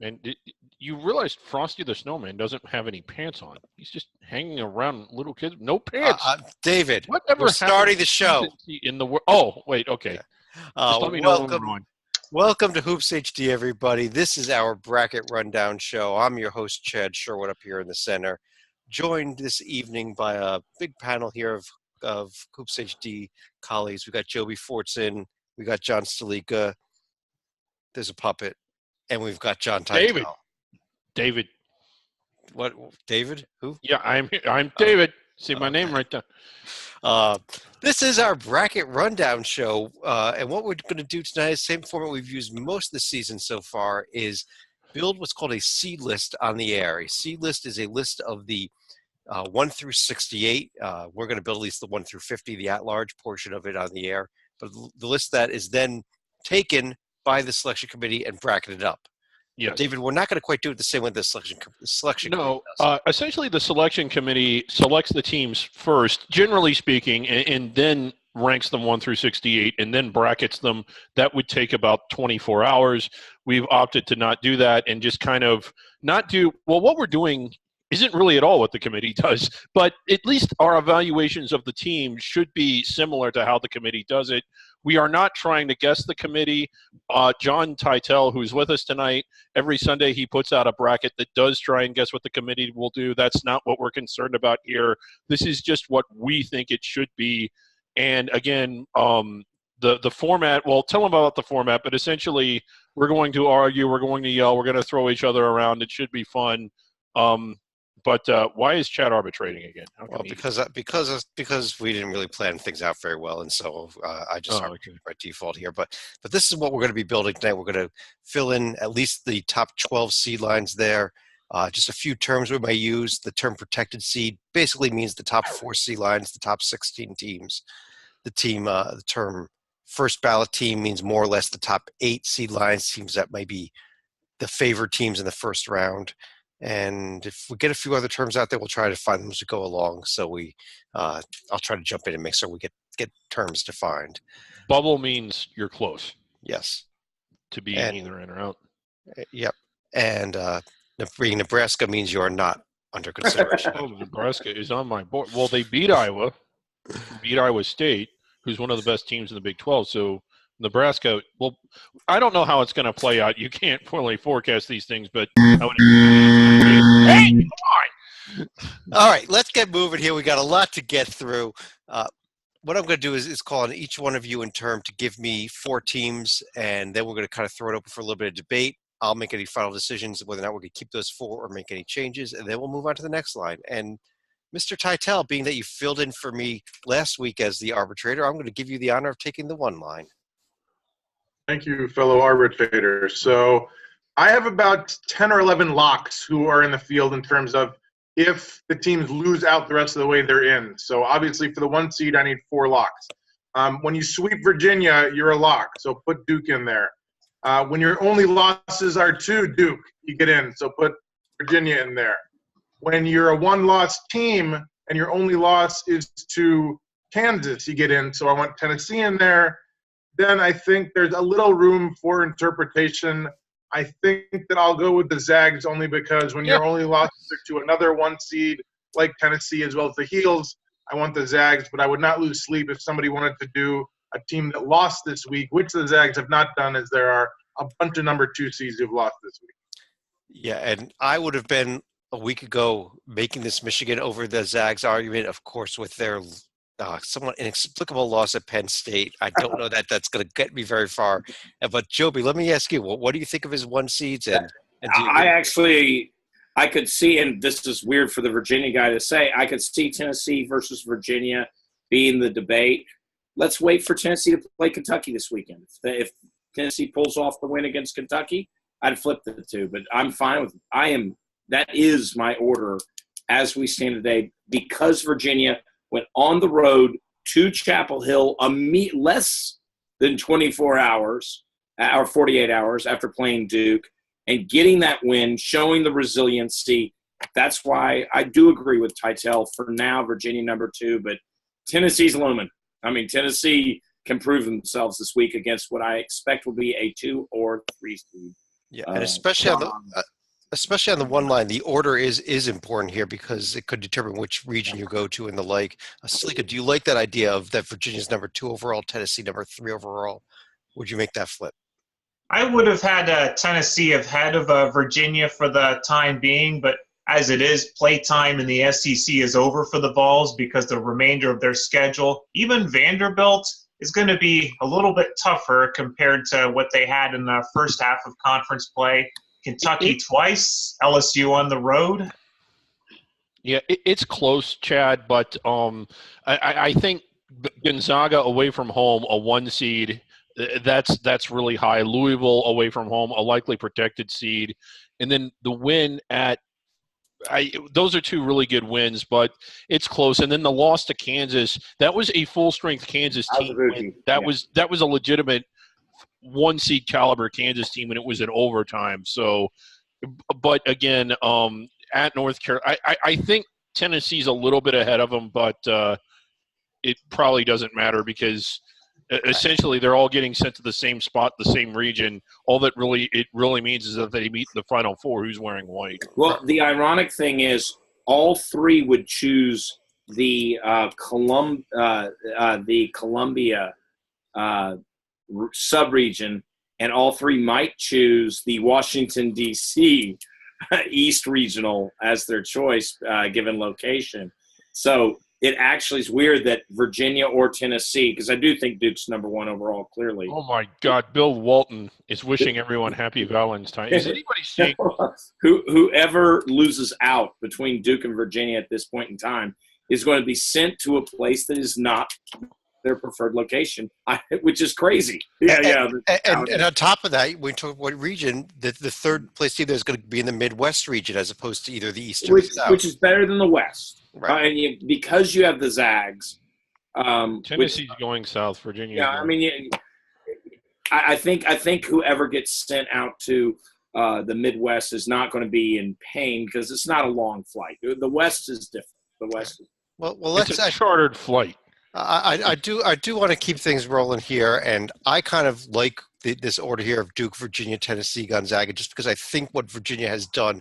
And you realize Frosty the Snowman doesn't have any pants on. He's just hanging around little kids. No pants. David, Whatever we're starting the to show. In the world. Oh, wait. Okay. Just let me know when we're on. Welcome to Hoops HD, everybody. This is our bracket rundown show. I'm your host, Chad Sherwood, up here in the center, joined this evening by a big panel here of Hoops HD colleagues. We got Joby Fortson, we got John Stalika, there's a puppet, and we've got John Titel. David. What? David? Who? Yeah, I'm David. See my name right there. This is our bracket rundown show, and what we're going to do tonight is the same format we've used most of the season so far, is build what's called a seed list on the air. A seed list is a list of the 1 through 68. We're going to build at least the 1 through 50, the at-large portion of it on the air. But the list that is then taken by the selection committee and bracketed up. Yes. David, we're not going to quite do it the same way the selection committee does. Essentially, the selection committee selects the teams first, generally speaking, and then ranks them 1 through 68, and then brackets them. That would take about 24 hours. We've opted to not do that and just kind of not do – well, what we're doing isn't really at all what the committee does, but at least our evaluations of the team should be similar to how the committee does it. We are not trying to guess the committee. John Titel, who's with us tonight, every Sunday he puts out a bracket that does try and guess what the committee will do. That's not what we're concerned about here. This is just what we think it should be. And again, the format, well, tell them about the format, but essentially we're going to argue, we're going to yell, we're going to throw each other around. It should be fun. But why is Chad arbitrating again? Well, because we didn't really plan things out very well, and so I just arbitrated by default here. But this is what we're going to be building tonight. We're going to fill in at least the top 12 seed lines there. Just a few terms we may use. The term protected seed basically means the top 4 seed lines, the top 16 teams. The term first ballot team means more or less the top 8 seed lines, teams that may be the favored teams in the first round. And if we get a few other terms out there, we'll try to find them as we go along. So I'll try to jump in and make sure we get terms defined. Bubble means you're close. Yes. To be either in or out. Yep. And being Nebraska means you are not under consideration. Nebraska is on my board. Well, they beat Iowa, State, who's one of the best teams in the Big 12. So Nebraska, well, I don't know how it's going to play out. You can't really forecast these things, but hey, come on! All right, let's get moving here. We got a lot to get through. What I'm going to do is call on each one of you in turn to give me 4 teams, and then we're going to kind of throw it open for a little bit of debate. I'll make any final decisions whether or not we're going to keep those 4 or make any changes, and then we'll move on to the next line. And Mr. Titel, being that you filled in for me last week as the arbitrator, I'm going to give you the honor of taking the 1 line. Thank you, fellow arbitrators. So I have about 10 or 11 locks who are in the field in terms of if the teams lose out the rest of the way they're in. So obviously for the 1 seed, I need 4 locks. When you sweep Virginia, you're a lock, so put Duke in there. When your only losses are to Duke, you get in, so put Virginia in there. When you're a 1-loss team and your only loss is to Kansas, you get in, so I want Tennessee in there. Then I think there's a little room for interpretation. I think that I'll go with the Zags only because when your only losses are to another 1 seed like Tennessee as well as the Heels, I want the Zags, but I would not lose sleep if somebody wanted to do a team that lost this week, which the Zags have not done, as there are a bunch of number 2 seeds who've lost this week. Yeah, and I would have been a week ago making this Michigan over the Zags argument, of course, with their somewhat inexplicable loss at Penn State. I don't know that that's going to get me very far. But Joby, let me ask you, what do you think of his 1 seeds? And I could see, and this is weird for the Virginia guy to say, I could see Tennessee versus Virginia being the debate. Let's wait for Tennessee to play Kentucky this weekend. If Tennessee pulls off the win against Kentucky, I'd flip the 2. But I'm fine with it. That is my order as we stand today, because Virginia went on the road to Chapel Hill less than 24 hours or 48 hours after playing Duke and getting that win, showing the resiliency. That's why I do agree with Titel. For now, Virginia number 2, but Tennessee's looming. I mean, Tennessee can prove themselves this week against what I expect will be a 2 or 3 seed Yeah, and especially on the one line, the order is important here because it could determine which region you go to and the like. Salika, do you like that idea of that Virginia's number 2 overall, Tennessee number 3 overall? Would you make that flip? I would have had Tennessee ahead of Virginia for the time being, but as it is, playtime in the SEC is over for the Vols because the remainder of their schedule, even Vanderbilt, is going to be a little bit tougher compared to what they had in the first half of conference play. Kentucky twice, LSU on the road. Yeah, it's close, Chad, but I think Gonzaga away from home, a 1 seed, that's really high. Louisville away from home, a likely protected seed. And then the win at those are 2 really good wins, but it's close. And then the loss to Kansas, that was a full-strength Kansas team. That was a legitimate 1 seed caliber Kansas team, and it was in overtime. So, but again, at North Carolina, I think Tennessee's a little bit ahead of them, but it probably doesn't matter because essentially they're all getting sent to the same spot, the same region. All that it really means is that they meet the Final Four. Who's wearing white? Well, the ironic thing is all 3 would choose the Columbia subregion, and all 3 might choose the Washington, D.C. East Regional as their choice, given location. So it actually is weird that Virginia or Tennessee, because I do think Duke's number 1 overall, clearly. Oh, my God. Bill Walton is wishing everyone happy Valentine's. Is anybody seeing whoever loses out between Duke and Virginia at this point in time is going to be sent to a place that is not their preferred location, which is crazy. And on top of that, when you talk what region, the 3rd place team is going to be in the Midwest region as opposed to either the East or the South. Which is better than the West. Right. Because you have the Zags. Tennessee's going south, Virginia. Yeah, I mean, I think whoever gets sent out to the Midwest is not going to be in pain because it's not a long flight. The West is different. The West is it's a chartered flight. I do want to keep things rolling here, and I kind of like this order here of Duke, Virginia, Tennessee, Gonzaga, just because I think what Virginia has done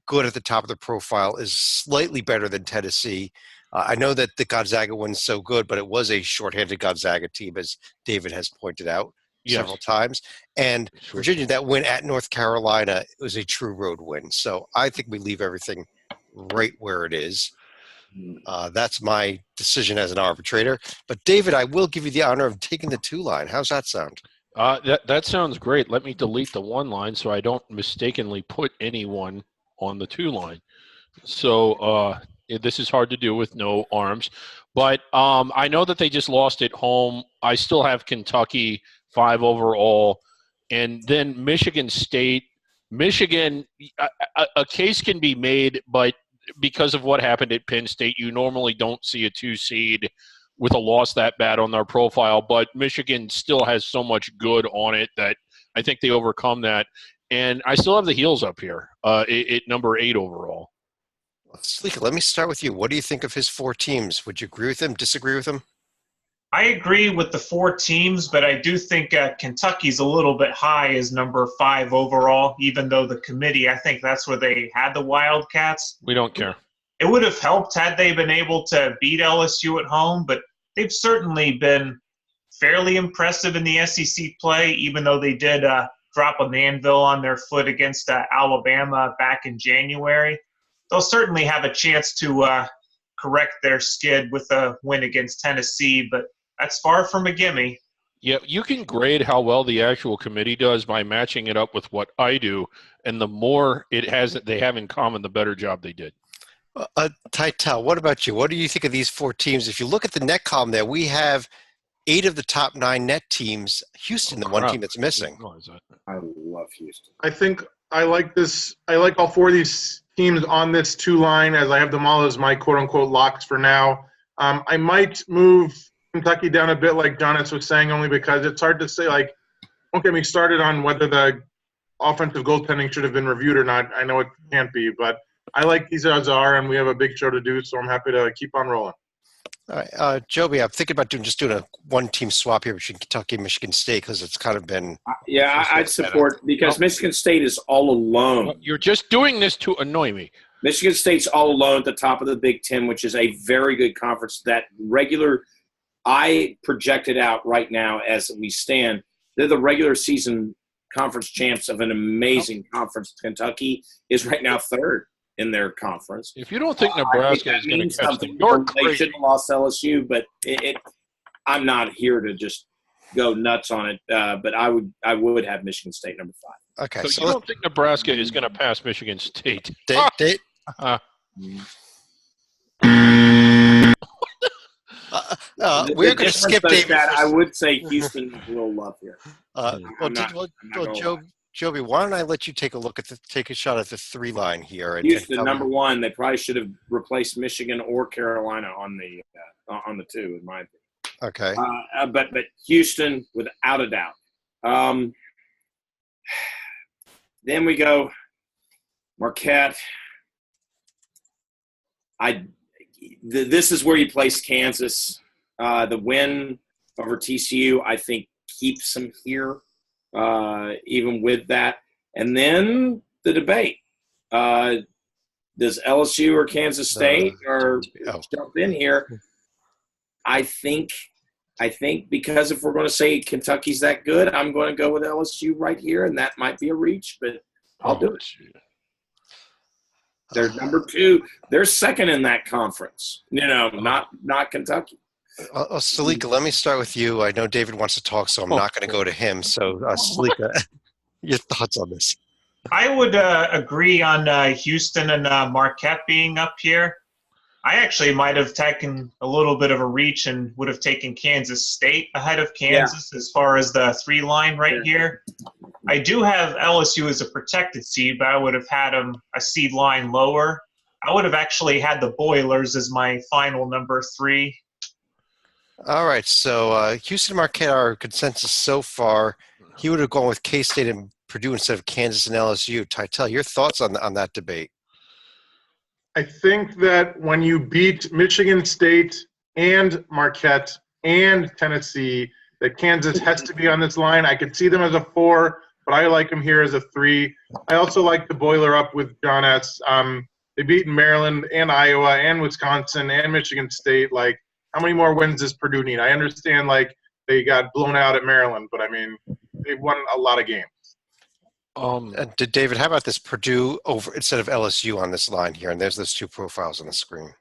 good at the top of the profile is slightly better than Tennessee. I know that the Gonzaga one's so good, but it was a shorthanded Gonzaga team, as David has pointed out several times. And Virginia, that win at North Carolina, it was a true road win. So I think we leave everything right where it is. That's my decision as an arbitrator. But David, I will give you the honor of taking the 2 line. How's that sound? That sounds great. Let me delete the 1 line so I don't mistakenly put anyone on the 2 line. So this is hard to do with no arms. But I know that they just lost at home. I still have Kentucky 5 overall. And then Michigan State. Michigan, a case can be made, but because of what happened at Penn State, you normally don't see a 2 seed with a loss that bad on their profile. But Michigan still has so much good on it that I think they overcome that. And I still have the Heels up here at number 8 overall. Salika, let me start with you. What do you think of his 4 teams? Would you agree with him, disagree with him? I agree with the 4 teams, but I do think Kentucky's a little bit high as number 5 overall, even though the committee, I think that's where they had the Wildcats. We don't care. It would have helped had they been able to beat LSU at home, but they've certainly been fairly impressive in the SEC play, even though they did drop an anvil on their foot against Alabama back in January. They'll certainly have a chance to correct their skid with a win against Tennessee, but that's far from a gimme. Yeah, you can grade how well the actual committee does by matching it up with what I do, and the more they have in common, the better job they did. Tytel, what about you? What do you think of these 4 teams? If you look at the net column there, we have 8 of the top 9 net teams. Houston, the one team that's missing. I love Houston. I think I like this. I like all 4 of these teams on this 2 line, as I have them all as my quote-unquote locks for now. I might move Kentucky down a bit, like Jonas was saying, only because it's hard to say, like, don't get me started on whether the offensive goaltending should have been reviewed or not. I know it can't be, but I like these odds are, and we have a big show to do, so I'm happy to keep on rolling. All right, Joby, I'm thinking about doing a one-team swap here between Kentucky and Michigan State because it's kind of been. I'd support because Michigan State is all alone. You're just doing this to annoy me. Michigan State's all alone at the top of the Big Ten, which is a very good conference. I project it out right now as we stand. They're the regular season conference champs of an amazing conference. Kentucky is right now third in their conference. If you don't think Nebraska is going to catch them, they shouldn't have lost LSU, but I'm not here to just go nuts on it. But I would have Michigan State number 5. Okay, so you don't think Nebraska is going to pass Michigan State? We're going to skip David. I would say Houston is a little love here. Joby, why don't I let you take a shot at the 3 line here? Houston, number 1. They probably should have replaced Michigan or Carolina on the 2, in my opinion. Okay. But Houston, without a doubt. Then we go Marquette. This is where you place Kansas. The win over TCU, I think, keeps them here, even with that. And then the debate. Does LSU or Kansas State jump in here? I think because if we're going to say Kentucky's that good, I'm going to go with LSU right here, and that might be a reach, but I'll do it. They're number 2. They're second in that conference. Not Kentucky. Salika, let me start with you. I know David wants to talk, so I'm not going to go to him. So, Salika, your thoughts on this? I would agree on Houston and Marquette being up here. I actually might have taken a little bit of a reach and would have taken Kansas State ahead of Kansas as far as the 3 line right here. I do have LSU as a protected seed, but I would have had them a seed line lower. I would have actually had the Boilers as my final number 3. All right, so Houston and Marquette are consensus so far. He would have gone with K-State and Purdue instead of Kansas and LSU. Tytel, your thoughts on that debate? I think that when you beat Michigan State and Marquette and Tennessee, that Kansas has to be on this line. I could see them as a 4, but I like them here as a 3. I also like the boiler up with John S. They beat Maryland and Iowa and Wisconsin and Michigan State. Like, how many more wins does Purdue need? I understand, like, they got blown out at Maryland, but, I mean, they won a lot of games. David, how about this Purdue over instead of LSU on this line here? And there's those 2 profiles on the screen.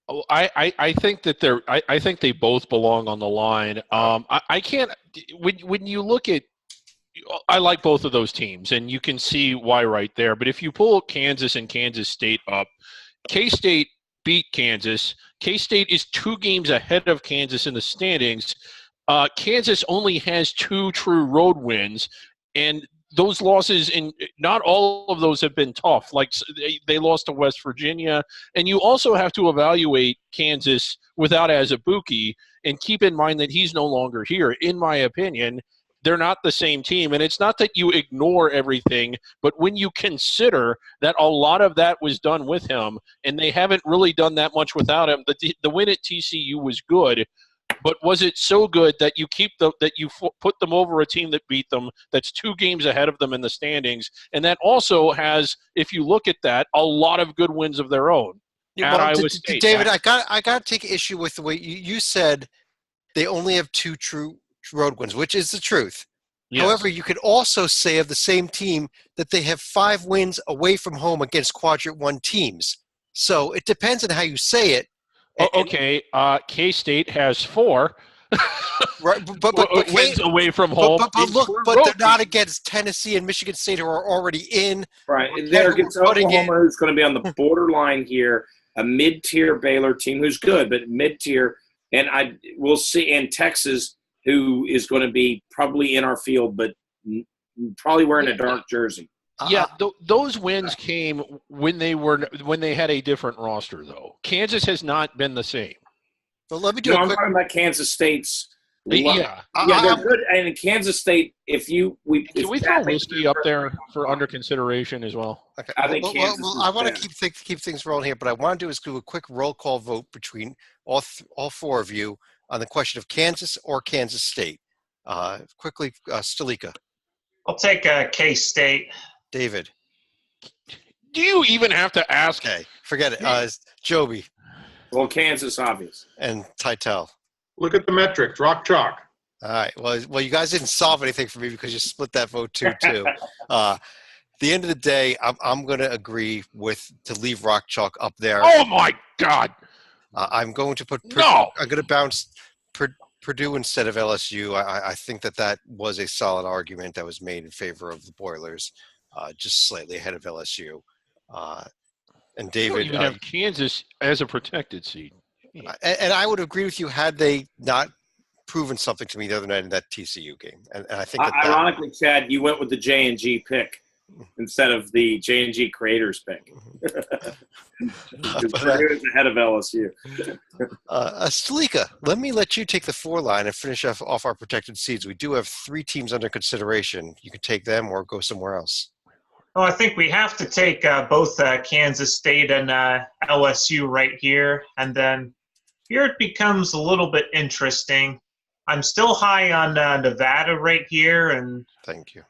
Oh, I think that I think they both belong on the line. I can't when you look at. I like both of those teams, and you can see why right there. But if you pull Kansas and Kansas State up, K-State beat Kansas. K-State is 2 games ahead of Kansas in the standings. Kansas only has 2 true road wins, and those losses, and not all of those have been tough. Like they lost to West Virginia, and you also have to evaluate Kansas without Azubuike and keep in mind that he's no longer here. In my opinion, they're not the same team, and it's not that you ignore everything, but when you consider that a lot of that was done with him, and they haven't really done that much without him. The win at TCU was good. But was it so good that you put them over a team that beat them, that's 2 games ahead of them in the standings, and that also has, if you look at that, a lot of good wins of their own? David, I got to take issue with the way you said they only have 2 true road wins, which is the truth. Yes. However, you could also say of the same team that they have 5 wins away from home against Quadrant 1 teams. So it depends on how you say it. Okay, K-State has 4 right, but wins away from home. But they're not against Tennessee and Michigan State, who are already in. Right, they're against Oklahoma, who's going to be on the borderline here. A mid-tier Baylor team who's good, but mid-tier, and we'll see. And Texas, who is going to be probably in our field, but probably wearing a dark jersey. Yeah, those wins came when they had a different roster, though. Kansas has not been the same. But let me do. I'm talking about Kansas State's Yeah. They're good. And in Kansas State, can we throw whiskey up there for under consideration as well? Okay. I think Kansas I want to keep things rolling here, but I want to do a quick roll call vote between all four of you on the question of Kansas or Kansas State. Quickly, Stalika. I'll take K-State. David. Do you even have to ask? Okay, forget it. Joby. Well, Kansas, obvious. And Titel. Look at the metrics. Rock chalk. All right. Well, you guys didn't solve anything for me because you split that vote too. At the end of the day, I'm going to agree to leave Rock Chalk up there. Oh my God! I'm going to put No. I'm going to bounce Purdue instead of LSU. I think that was a solid argument that was made in favor of the Boilers, just slightly ahead of LSU. And David, you have Kansas as a protected seed. And I would agree with you had they not proven something to me the other night in that TCU game. And I think ironically, Chad, you went with the J&G pick instead of the J&G creators pick. Purdue is ahead of LSU. Stalika, let me let you take the 4 line and finish off our protected seeds. We do have 3 teams under consideration. You can take them or go somewhere else. Well, I think we have to take both Kansas State and LSU right here. And then here it becomes a little bit interesting. I'm still high on Nevada right here. And thank you.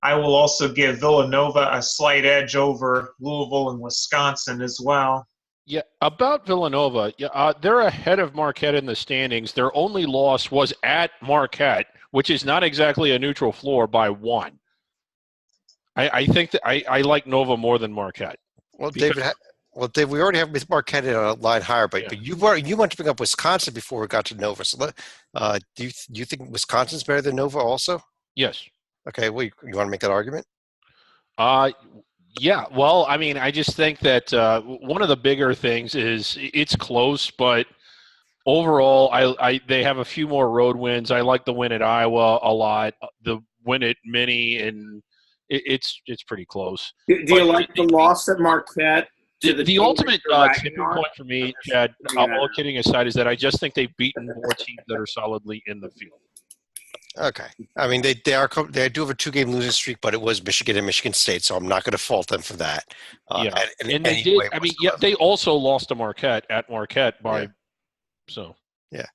I will also give Villanova a slight edge over Louisville and Wisconsin as well. Yeah, about Villanova, they're ahead of Marquette in the standings. Their only loss was at Marquette, which is not exactly a neutral floor, by 1. I think that I like Nova more than Marquette. Well, Dave, we already have Marquette in a line higher, but you want to bring up Wisconsin before we got to Nova. So, do you think Wisconsin's better than Nova also? Yes. Okay. Well, you want to make that argument? Yeah. Well, I mean, I just think that one of the bigger things is it's close, but overall, they have a few more road wins. I like the win at Iowa a lot. The win at Mini and. It's pretty close. Do you like the loss at Marquette? The ultimate tipping point for me, Chad, all kidding aside, is that I just think they've beaten more teams that are solidly in the field. Okay. I mean, they do have a 2-game losing streak, but it was Michigan and Michigan State, so I'm not going to fault them for that. And they did. I mean, they also lost to Marquette at Marquette by so. Yeah.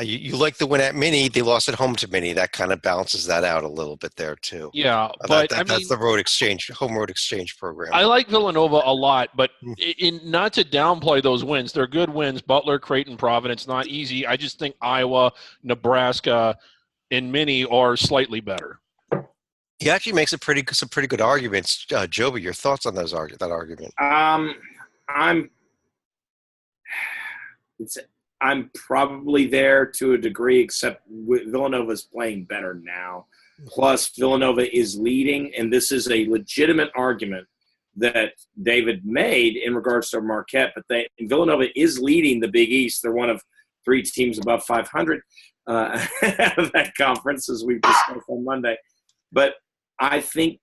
You like the win at Mini. They lost at home to Mini. That kind of balances that out a little bit there too. Yeah, but that's the home road exchange program. I like Villanova a lot, but not to downplay those wins. They're good wins. Butler, Creighton, Providence, not easy. I just think Iowa, Nebraska, and Mini are slightly better. He actually makes some pretty good arguments. Joby, your thoughts on that argument? I'm probably there to a degree, except Villanova is playing better now. Plus, Villanova is leading, and this is a legitimate argument that David made in regards to Marquette. But Villanova is leading the Big East. They're one of 3 teams above 500 of that conference, as we've discussed on Monday. But I think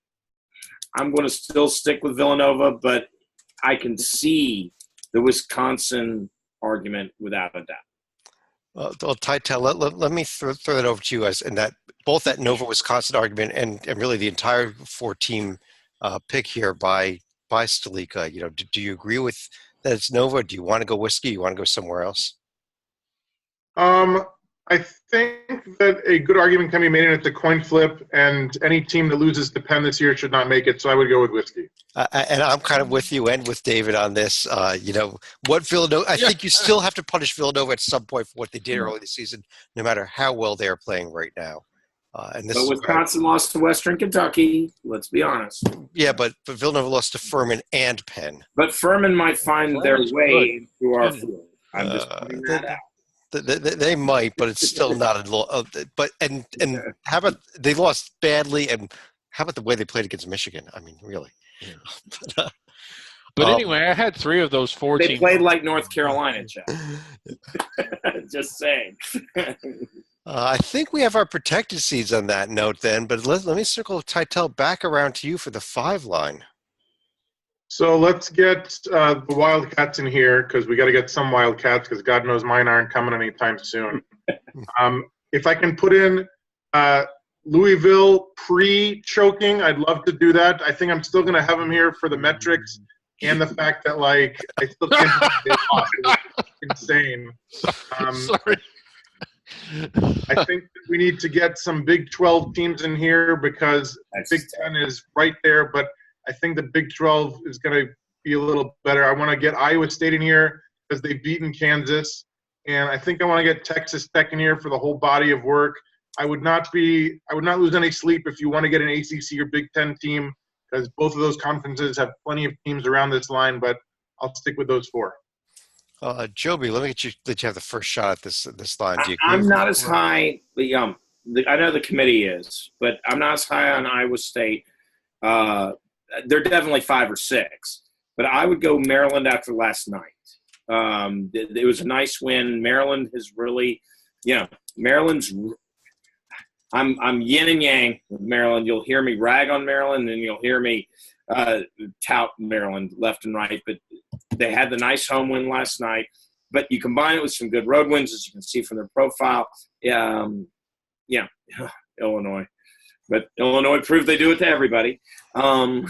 I'm going to still stick with Villanova, but I can see the Wisconsin argument without a doubt. Well, Titel, let me throw that over to you and that both that Nova Wisconsin argument and really the entire 4-team pick here by Stalika. Do you agree with that it's Nova? Do you want to go whiskey? You want to go somewhere else? I think that a good argument can be made, and it's a coin flip, and any team that loses to Penn this year should not make it, so I would go with whiskey. And I'm kind of with you and with David on this. What Villanova, I think you still have to punish Villanova at some point for what they did early this season, no matter how well they are playing right now. But Wisconsin lost to Western Kentucky, let's be honest. Yeah, but Villanova lost to Furman and Penn. But Furman might find their way into our field. I'm just pointing that out. They might, but it's still not a lot. But how about they lost badly? And how about the way they played against Michigan? I mean, really. Yeah. But anyway, I had 3 of those 4 teams. They played like North Carolina, Chad. Just saying. I think we have our protected seeds on that note then. But let me circle Titel back around to you for the 5 line. So let's get the Wildcats in here because we got to get some Wildcats because God knows mine aren't coming anytime soon. if I can put in Louisville pre-choking, I'd love to do that. I think I'm still going to have them here for the metrics and the fact that, like, I still can't believe they lost. It's insane. Sorry. I think that we need to get some Big 12 teams in here because Big 10 is right there, but I think the Big 12 is going to be a little better. I want to get Iowa State in here because they've beaten Kansas, and I think I want to get Texas Tech in here for the whole body of work. I would not lose any sleep if you want to get an ACC or Big 10 team because both of those conferences have plenty of teams around this line, but I'll stick with those four. Joby, let me let you have the first shot at this line. Do you agree? I'm not as high. I know the committee is, but I'm not as high on Iowa State. They're definitely 5 or 6, but I would go Maryland after last night. It was a nice win. Maryland has really, Maryland's. I'm yin and yang with Maryland. You'll hear me rag on Maryland, and you'll hear me tout Maryland left and right. But they had the nice home win last night. But you combine it with some good road wins, as you can see from their profile. Illinois. But Illinois proved they do it to everybody. Illinois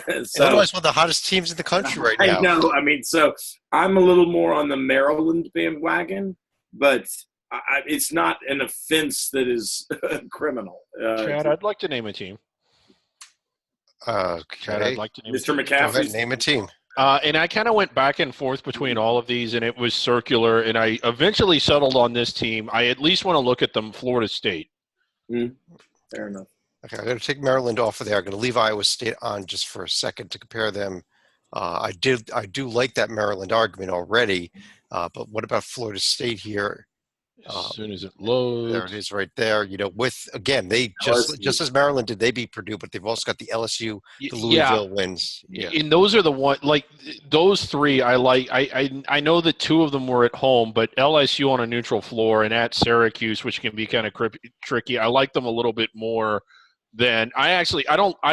is one of the hottest teams in the country right now. I know. I mean, so I'm a little more on the Maryland bandwagon, but it's not an offense that is criminal. Chad, I'd like to name a team. Chad, I'd like to name Mr. a team. McCaffrey. Name a team. And I kind of went back and forth between all of these, and it was circular, and I eventually settled on this team. I at least want to look at them, Florida State. Fair enough. Okay, I'm going to take Maryland off of there. I'm going to leave Iowa State on just for a second to compare them. I do like that Maryland argument already, but what about Florida State here? As soon as it loads. There it is right there. With, again, they just as Maryland did, they beat Purdue, but they've also got the LSU, the Louisville wins. Yeah. And those are the one, like those three I like. I know that 2 of them were at home, but LSU on a neutral floor and at Syracuse, which can be kind of tricky. I like them a little bit more than I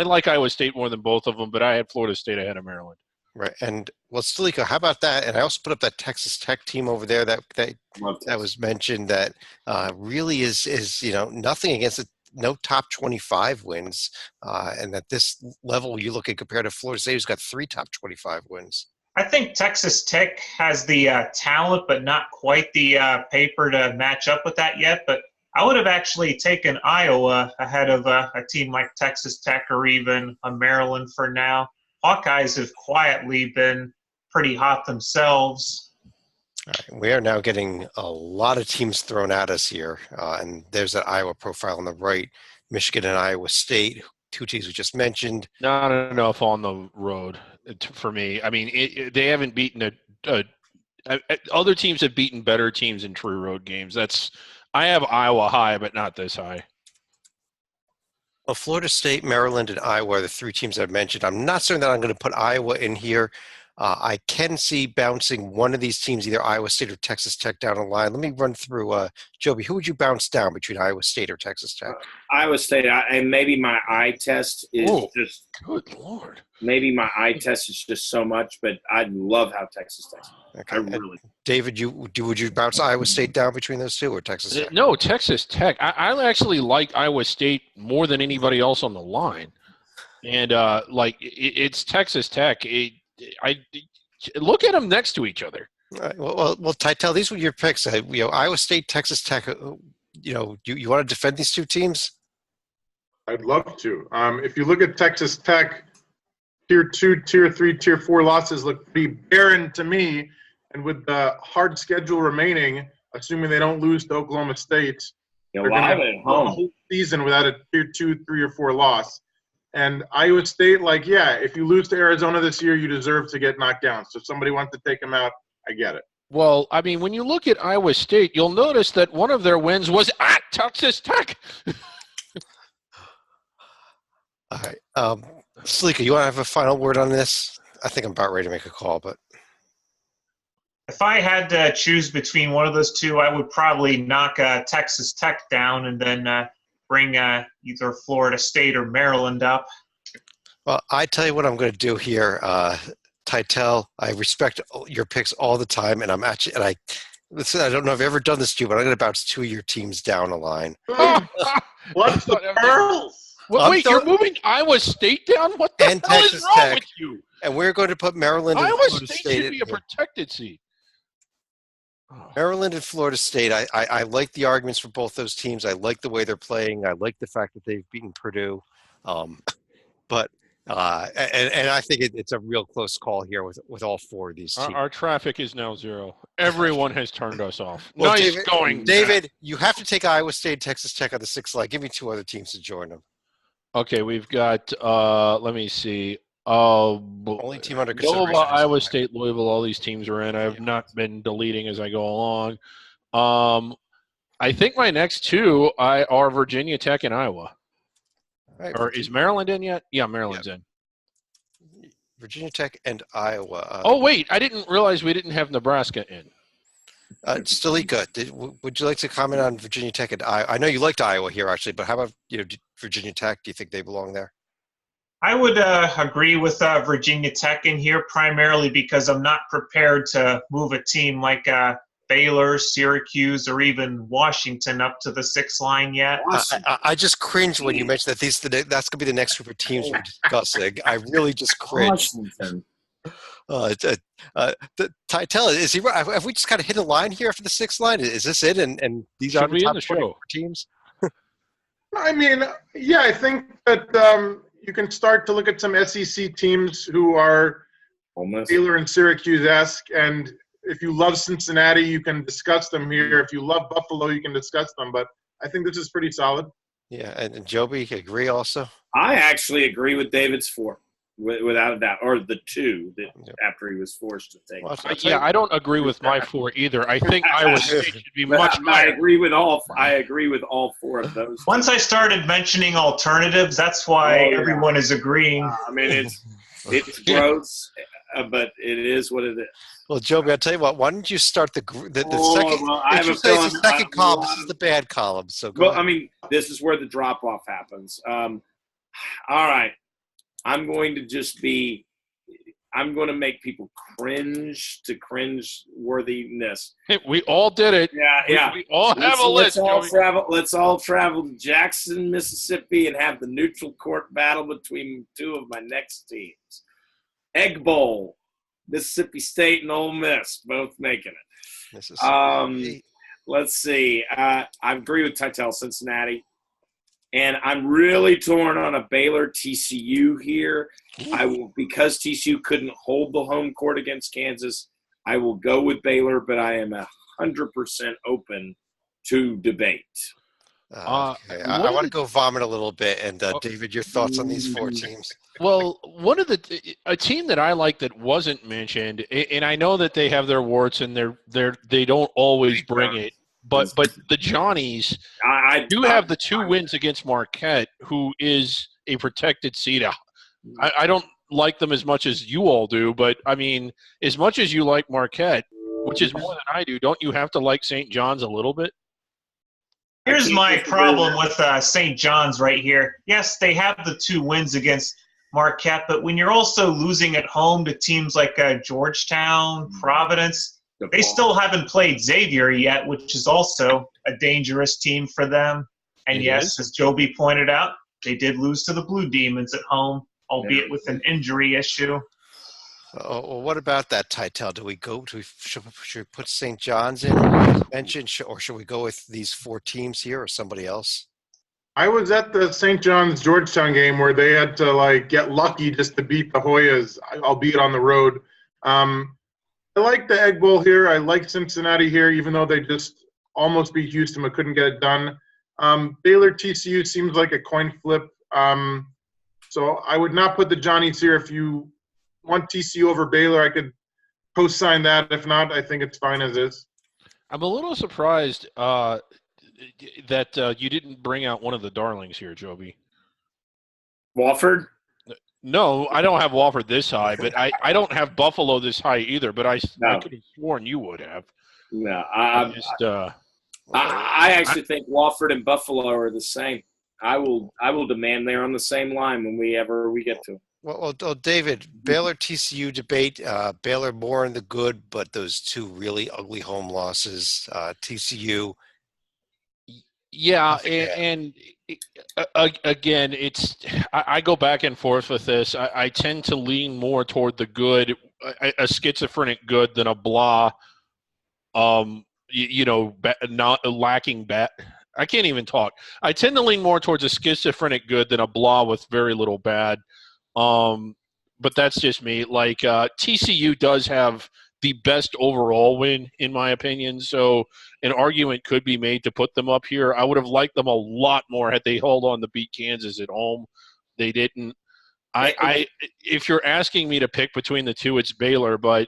like Iowa State more than both of them, but I had Florida State ahead of Maryland. Right. And well, Stalika, how about that? And I also put up that Texas Tech team over there that was mentioned that really is nothing against it, no top 25 wins. And at this level, you look at compared to Florida State, who's got 3 top 25 wins. I think Texas Tech has the talent, but not quite the paper to match up with that yet. But I would have actually taken Iowa ahead of a team like Texas Tech or even a Maryland for now. Hawkeyes have quietly been pretty hot themselves. All right, we are now getting a lot of teams thrown at us here. And there's that Iowa profile on the right, Michigan and Iowa State, 2 teams we just mentioned. Not enough on the road for me. I mean, they haven't beaten other teams have beaten better teams in true road games. I have Iowa high, but not this high. Well, Florida State, Maryland, and Iowa are the 3 teams I've mentioned. I'm not certain that I'm going to put Iowa in here. I can see bouncing one of these teams, either Iowa State or Texas Tech, down the line. Let me run through. Joby, who would you bounce down between Iowa State or Texas Tech? Iowa State, and maybe my eye test is just – good Lord. Maybe my eye test is just so much, but I love how Texas Tech. Okay. David, would you bounce Iowa State down between those 2 or Texas Tech? No, Texas Tech. I actually like Iowa State more than anybody else on the line, and it's Texas Tech. I look at them next to each other. All right. Well, Titel, these were your picks. Iowa State, Texas Tech. You want to defend these 2 teams? I'd love to. If you look at Texas Tech, Tier 2, Tier 3, Tier 4 losses look pretty barren to me. And with the hard schedule remaining, assuming they don't lose to Oklahoma State, they're going to have a whole season without a Tier 2, 3, or 4 loss. And Iowa State, if you lose to Arizona this year, you deserve to get knocked down. So if somebody wants to take them out, I get it. Well, I mean, when you look at Iowa State, you'll notice that one of their wins was at Texas Tech. All right. Stalika, you want to have a final word on this? I think I'm about ready to make a call, but. If I had to choose between one of those 2, I would probably knock Texas Tech down and then bring either Florida State or Maryland up. Well, I tell you what I'm going to do here, Titel. I respect your picks all the time, and Listen, I don't know if I've ever done this to you, but I'm going to bounce 2 of your teams down a line. What's the pearls? Wait, you're moving Iowa State down? What the And hell Texas is wrong Tech. with you? And we're going to put Maryland and Iowa Florida State State should be a protected seed. Maryland and Florida State. I like the arguments for both those teams. I like the way they're playing. I like the fact that they've beaten Purdue. But I think it's a real close call here with all 4 of these teams. Our traffic is now 0. Everyone has turned us off. Well, nice David, going, David. You have to take Iowa State and Texas Tech on the 6th line. Give me 2 other teams to join them. Okay, we've got. Let me see. Only team under consideration. Nova, Iowa State, Louisville. All these teams are in. I have not been deleting as I go along. I think my next 2 are Virginia Tech and Iowa. Right, or is Maryland in yet? Yeah, Maryland's in. Virginia Tech and Iowa. Oh wait, I didn't realize we didn't have Nebraska in. Stalika, would you like to comment on Virginia Tech and Iowa? I know you liked Iowa here actually, but how about Virginia Tech? Do you think they belong there? I would agree with Virginia Tech in here, primarily because I'm not prepared to move a team like Baylor, Syracuse, or even Washington up to the 6th line yet. I just cringed when you mentioned that that's going to be the next group of teams we're discussing. I really just cringed. Washington. Tell is he? Have we just kind of hit a line here after the 6th line? Is this it? And these Should are be the in top the 24 show. teams. I mean, yeah, I think that you can start to look at some SEC teams who are Almost. Baylor and Syracuse-esque, and if you love Cincinnati, you can discuss them here. If you love Buffalo, you can discuss them. But I think this is pretty solid. Yeah, and Joby, agree also? I actually agree with David's 4, without a doubt, or the 2 that after he was forced to take. Well, I don't agree with my 4 either. I think Iowa State should be much I higher. agree with all 4 of those. Once I started mentioning alternatives, that's why everyone is agreeing. I mean, it's gross, but it is what it is. Well, Joby, I'll tell you what. Why don't you start the second? Well, I have a It's the feeling. second column. This is the bad column. So go Well, ahead. I mean, this is where the drop off happens. All right, I'm going to make people cringe to cringe worthiness. We all did it. Yeah. We all have a list. Let's all travel to Jackson, Mississippi, and have the neutral court battle between 2 of my next teams. Egg Bowl, Mississippi State and Ole Miss, both making it. Let's see. I agree with Titel, Cincinnati. And I'm really torn on a Baylor TCU here. Because TCU couldn't hold the home court against Kansas, I will go with Baylor, but I am 100% open to debate. Okay. I want to go vomit a little bit. And David, your thoughts on these 4 teams? Well, a team that I like that wasn't mentioned, and I know that they have their warts and they don't always bring it, but the Johnnies do have the 2 wins against Marquette, who is a protected seed. I don't like them as much as you all do, but I mean, as much as you like Marquette, which is more than I do, don't you have to like St. John's a little bit? Here's my problem with St. John's right here. Yes, they have the 2 wins against Marquette, but when you're also losing at home to teams like Georgetown, Providence, they still haven't played Xavier yet, which is also a dangerous team for them. And yes, as Joby pointed out, they did lose to the Blue Demons at home, albeit with an injury issue. Well, what about that, Titel? Should we put St. John's in mention, or should we go with these 4 teams here or somebody else? I was at the St. John's Georgetown game where they had to get lucky just to beat the Hoyas, albeit on the road. I like the Egg Bowl here. I like Cincinnati here, even though they just almost beat Houston but couldn't get it done. Baylor TCU seems like a coin flip. So I would not put the Johnnies here. If you want TCU over Baylor, I could co-sign that. If not, I think it's fine as is. I'm a little surprised that you didn't bring out one of the darlings here, Joby. Wofford? No, I don't have Wofford this high, but I don't have Buffalo this high either, but I could have sworn you would have. No, I I actually think Wofford and Buffalo are the same. I will demand they're on the same line when we get to them. Well, David, Baylor TCU debate. Baylor more in the good, but those two really ugly home losses. TCU. Yeah, Nothing bad. and again, I go back and forth with this. I tend to lean more toward the good, a schizophrenic good than a blah. Not lacking bat. I can't even talk. I tend to lean more towards a schizophrenic good than a blah with very little bad. But that's just me. Like TCU does have the best overall win, in my opinion. So an argument could be made to put them up here. I would have liked them a lot more had they held on to beat Kansas at home. They didn't. If you're asking me to pick between the two, it's Baylor. But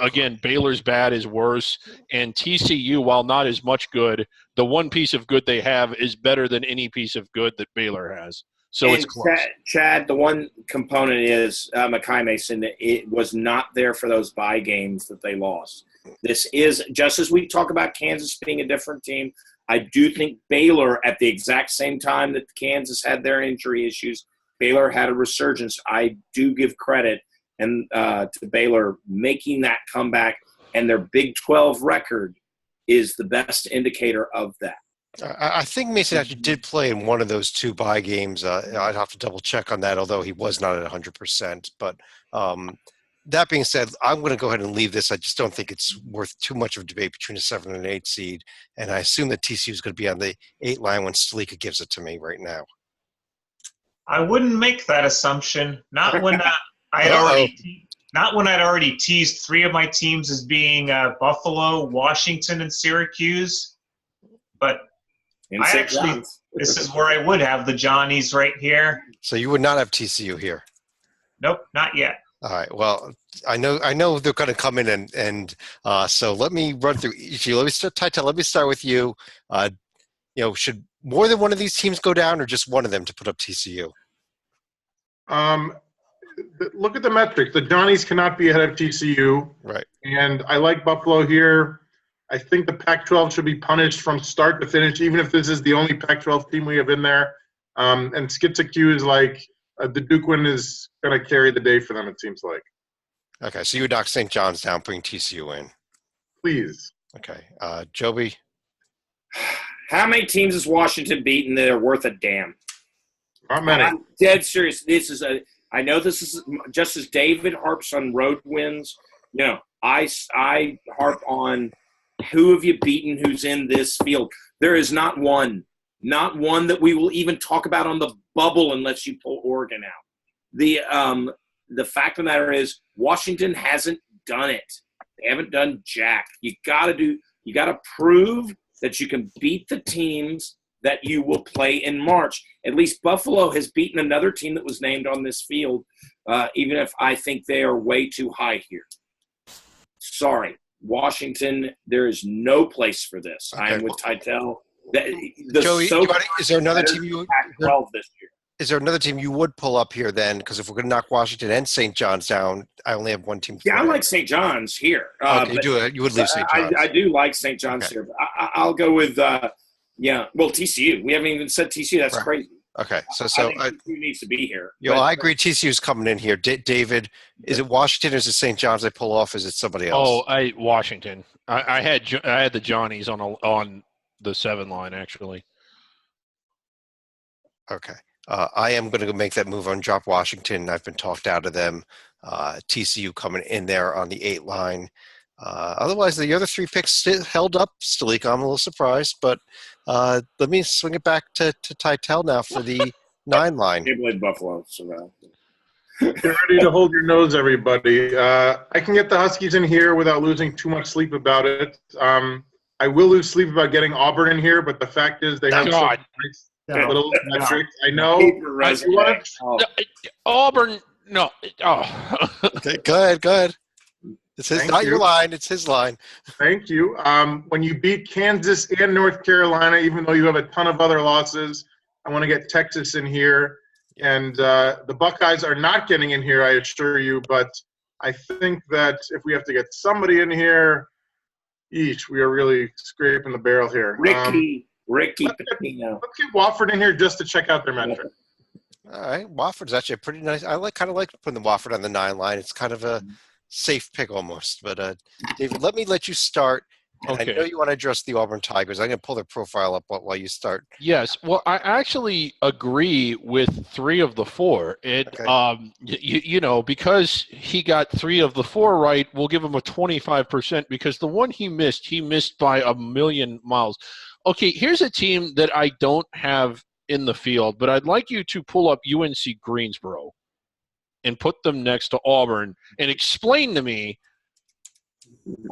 again, Baylor's bad is worse, and TCU, while not as much good, the one piece of good they have is better than any piece of good that Baylor has. So and it's close. Chad, the one component is Makai Mason. It was not there for those bye games that they lost. This is, just as we talk about Kansas being a different team, I do think Baylor, at the exact same time that Kansas had their injury issues, Baylor had a resurgence. I do give credit to Baylor making that comeback, and their Big 12 record is the best indicator of that. I think Mason actually did play in one of those two bye games. I'd have to double check on that, although he was not at 100%. But that being said, I'm going to go ahead and leave this. I just don't think it's worth too much of a debate between a 7 and an 8 seed. And I assume that TCU is going to be on the 8 line when Stalika gives it to me right now. I wouldn't make that assumption. Not when I'd already teased 3 of my teams as being Buffalo, Washington, and Syracuse. But this is where I would have the Johnnies right here. So you would not have TCU here? Nope, not yet. All right. Well, I know they're going to come in and so let me run through each of you. Let me start, Tytel, let me start with you. Should more than one of these teams go down or just one of them to put up TCU? Look at the metrics. The Johnnies cannot be ahead of TCU. Right. And I like Buffalo here. I think the Pac-12 should be punished from start to finish, even if this is the only Pac-12 team we have in there. And Schizoq is like the Duke win is going to carry the day for them, it seems like. Okay, so you would knock St. John's down, bring TCU in. Please. Okay. Joby? How many teams has Washington beaten that are worth a damn? Not many. I'm dead serious. I know this is just as David harps on road wins. I harp on who have you beaten who's in this field. There is not one that we will even talk about on the bubble unless you pull Oregon out. The fact of the matter is Washington hasn't done it. They haven't done jack. You got to prove that you can beat the teams that you will play in March. At least Buffalo has beaten another team that was named on this field, even if I think they are way too high here. Sorry. Washington, there is no place for this. Okay. I am with Tytel. Joey, is there another team you Pac-12 this year? Is there another team you would pull up here then? Because if we're going to knock Washington and St. John's down, I only have one team. Yeah, I like St. John's here. Okay, you would leave St. John's. I do like St. John's here. But I'll go with TCU. We haven't even said TCU. That's crazy. Okay, so TCU needs to be here. I agree. TCU's coming in here. David, is it Washington or is it St. John's they pull off? Or is it somebody else? Washington. I had the Johnnies on the 7 line actually. Okay, I am going to make that move on drop Washington. I've been talked out of them. TCU coming in there on the 8 line. Otherwise, the other 3 picks still held up. Stalika, I'm a little surprised, but let me swing it back to Tytel now for the 9 line. They played Buffalo, so get ready to hold your nose, everybody. I can get the Huskies in here without losing too much sleep about it. I will lose sleep about getting Auburn in here, but the fact is they have some nice little metrics. I know. Auburn, no. Oh. Okay, go ahead. It's not your line. It's his line. Thank you. When you beat Kansas and North Carolina, even though you have a ton of other losses, I want to get Texas in here. And the Buckeyes are not getting in here, I assure you. But I think that if we have to get somebody in here, we are really scraping the barrel here. Ricky Pitino. Let's get Wofford in here just to check out their metrics. All right, Wofford's actually a pretty nice. Kind of like putting the Wofford on the 9 line. It's kind of a safe pick almost. But David, let you start. And Okay. I know you want to address the Auburn Tigers. I'm going to pull their profile up while you start. Yes. Well, I actually agree with 3 of the 4. Okay. Because he got 3 of the 4 right, we'll give him a 25% because the one he missed by a million miles. Okay, here's a team that I don't have in the field, but I'd like you to pull up UNC Greensboro and put them next to Auburn and explain to me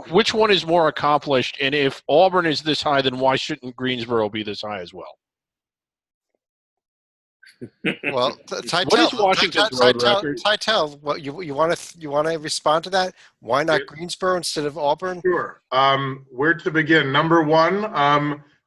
which one is more accomplished, and if Auburn is this high, then why shouldn't Greensboro be this high as well? Well, what is Washington's road record? Tytel, what you want to respond to that? Why not Greensboro instead of Auburn? Sure. Where to begin? Number one,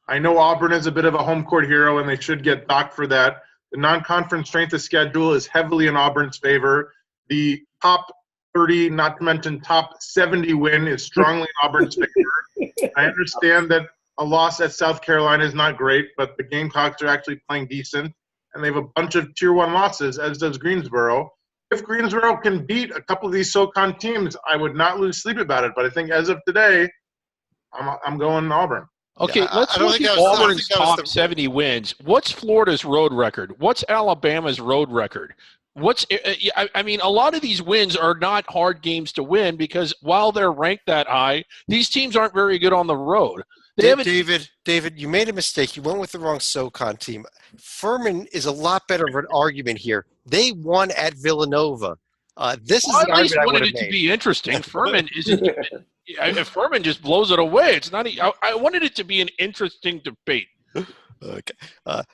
I know Auburn is a bit of a home court hero, and they should get docked for that. The non-conference strength of schedule is heavily in Auburn's favor. The top 30, not to mention top 70 win is strongly in Auburn's favor. I understand that a loss at South Carolina is not great, but the Gamecocks are actually playing decent, and they have a bunch of Tier 1 losses, as does Greensboro. If Greensboro can beat a couple of these SoCon teams, I would not lose sleep about it. But I think as of today, I'm going Auburn. Okay, let's look at Auburn's top 70 wins. What's Florida's road record? What's Alabama's road record? A lot of these wins are not hard games to win because while they're ranked that high, these teams aren't very good on the road. David, you made a mistake. You went with the wrong SoCon team. Furman is a lot better of an argument here. They won at Villanova. This is the argument I wanted it to be interesting. Furman isn't. If Furman just blows it away, it's not. I wanted it to be an interesting debate. Okay.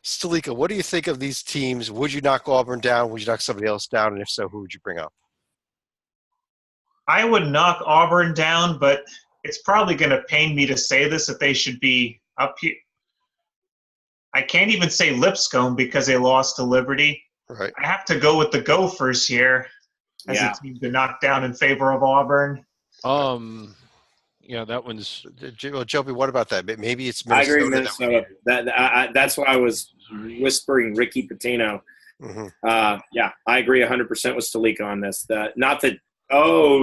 Stalika, what do you think of these teams? Would you knock Auburn down? Would you knock somebody else down? And if so, who would you bring up? I would knock Auburn down, but it's probably going to pain me to say this that they should be up here. I can't even say Lipscomb because they lost to Liberty. Right. I have to go with the Gophers here as a team to knock down in favor of Auburn. Yeah, that one's. Well, Joby, what about that? Maybe it's Minnesota. I agree, Minnesota. That's why I was whispering Ricky Pitino. Mm-hmm. I agree 100% with Stalika on this. Not that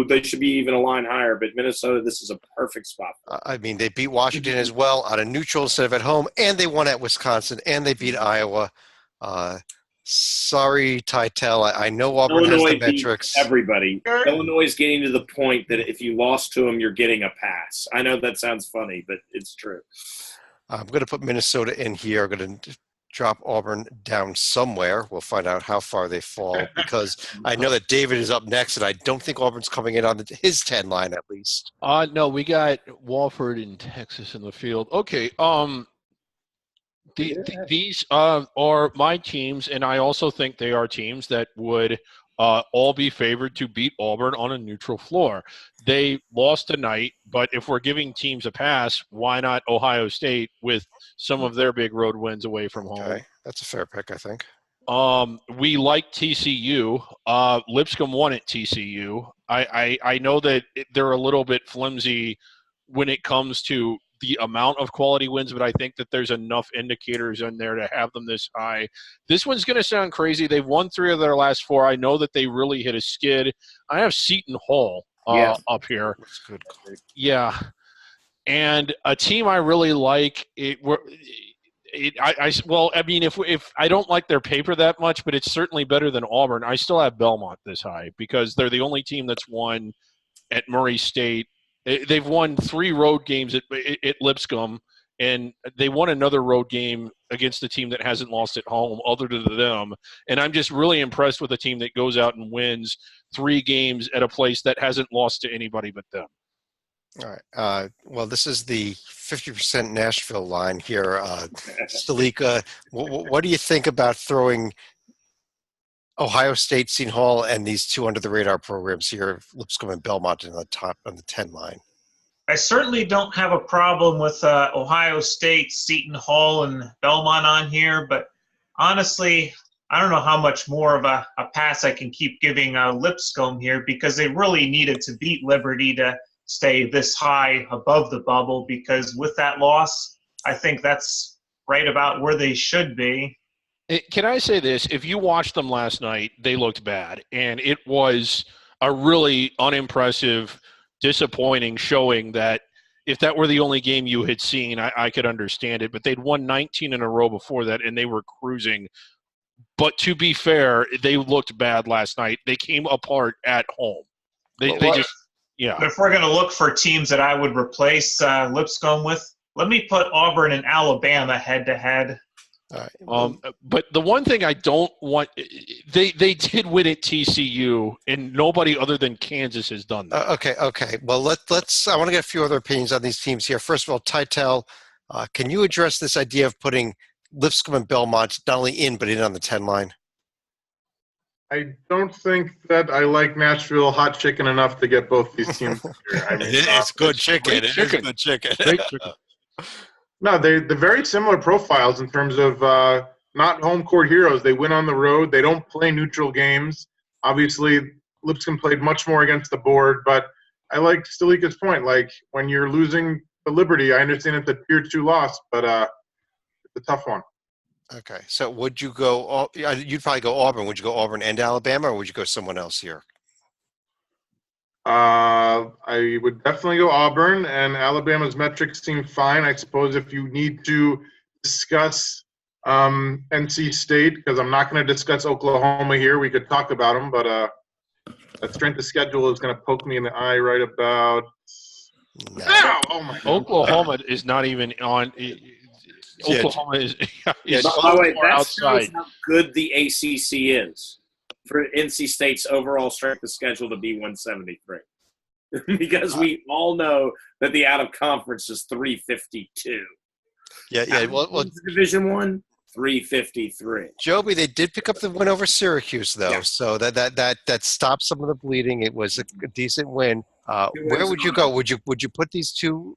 they should be even a line higher, but Minnesota, this is a perfect spot. They beat Washington as well on a neutral instead of at home, and they won at Wisconsin, and they beat Iowa. Sorry, Tytel. I know Auburn has the metrics. Everybody. Illinois is getting to the point that if you lost to them, you're getting a pass. I know that sounds funny, but it's true. I'm going to put Minnesota in here. I'm going to drop Auburn down somewhere. We'll find out how far they fall because I know that David is up next, and I don't think Auburn's coming in on his 10 line at least. No, we got Wofford and Texas in the field. Okay, these are my teams, and I also think they are teams that would all be favored to beat Auburn on a neutral floor. They lost tonight, but if we're giving teams a pass, why not Ohio State with some of their big road wins away from home? Okay. That's a fair pick, I think. We like TCU. Lipscomb won at TCU. I know that they're a little bit flimsy when it comes to the amount of quality wins, but I think that there's enough indicators in there to have them this high. This one's going to sound crazy. They've won 3 of their last 4. I know that they really hit a skid. I have Seton Hall up here. That's good. Yeah. And a team I really like, if I don't like their paper that much, but it's certainly better than Auburn. I still have Belmont this high because they're the only team that's won at Murray State. They've won 3 road games at Lipscomb, and they won another road game against a team that hasn't lost at home other than them. And I'm just really impressed with a team that goes out and wins 3 games at a place that hasn't lost to anybody but them. All right. Well, this is the 50% Nashville line here. Stalika, what do you think about throwing Ohio State, Seton Hall, and these 2 under-the-radar programs here, Lipscomb and Belmont, in the top on the 10 line? I certainly don't have a problem with Ohio State, Seton Hall, and Belmont on here, but honestly, I don't know how much more of a pass I can keep giving Lipscomb here because they really needed to beat Liberty to stay this high above the bubble because with that loss, I think that's right about where they should be. Can I say this? If you watched them last night, they looked bad, and it was a really unimpressive, disappointing showing that if that were the only game you had seen, I could understand it. But they'd won 19 in a row before that, and they were cruising. But to be fair, they looked bad last night. They came apart at home. They just, yeah. But if we're going to look for teams that I would replace Lipscomb with, let me put Auburn and Alabama head-to-head. All right. But the one thing I don't want, they did win at TCU, and nobody other than Kansas has done that. Okay. Well, let's. I want to get a few other opinions on these teams here. First of all, Titel, can you address this idea of putting Lipscomb and Belmont not only in but in on the 10 line? I don't think that I like Nashville hot chicken enough to get both these teams here. I mean, It's good chicken. Great chicken. It is good chicken. Great chicken. No, they're very similar profiles in terms of not home court heroes. They win on the road. They don't play neutral games. Obviously, Lipscomb played much more against the board, but I like Stalika's point. Like, when you're losing the Liberty, I understand it's a Tier 2 loss, but it's a tough one. Okay. So would you go – you'd probably go Auburn. Would you go Auburn and Alabama, or would you go someone else here? I would definitely go Auburn, and Alabama's metrics seem fine. I suppose if you need to discuss NC State, because I'm not going to discuss Oklahoma here, we could talk about them, but that strength of schedule is going to poke me in the eye right about now. Oh my God. Oklahoma is not even on. Oklahoma is By the way, that shows how good the ACC is for NC State's overall strength of schedule to be 173. Because we all know that the out of conference is 352. Yeah. Well, Division I, 353. Joby, they did pick up the win over Syracuse, though, so that stopped some of the bleeding. It was a decent win. Where would you go? Would you put these two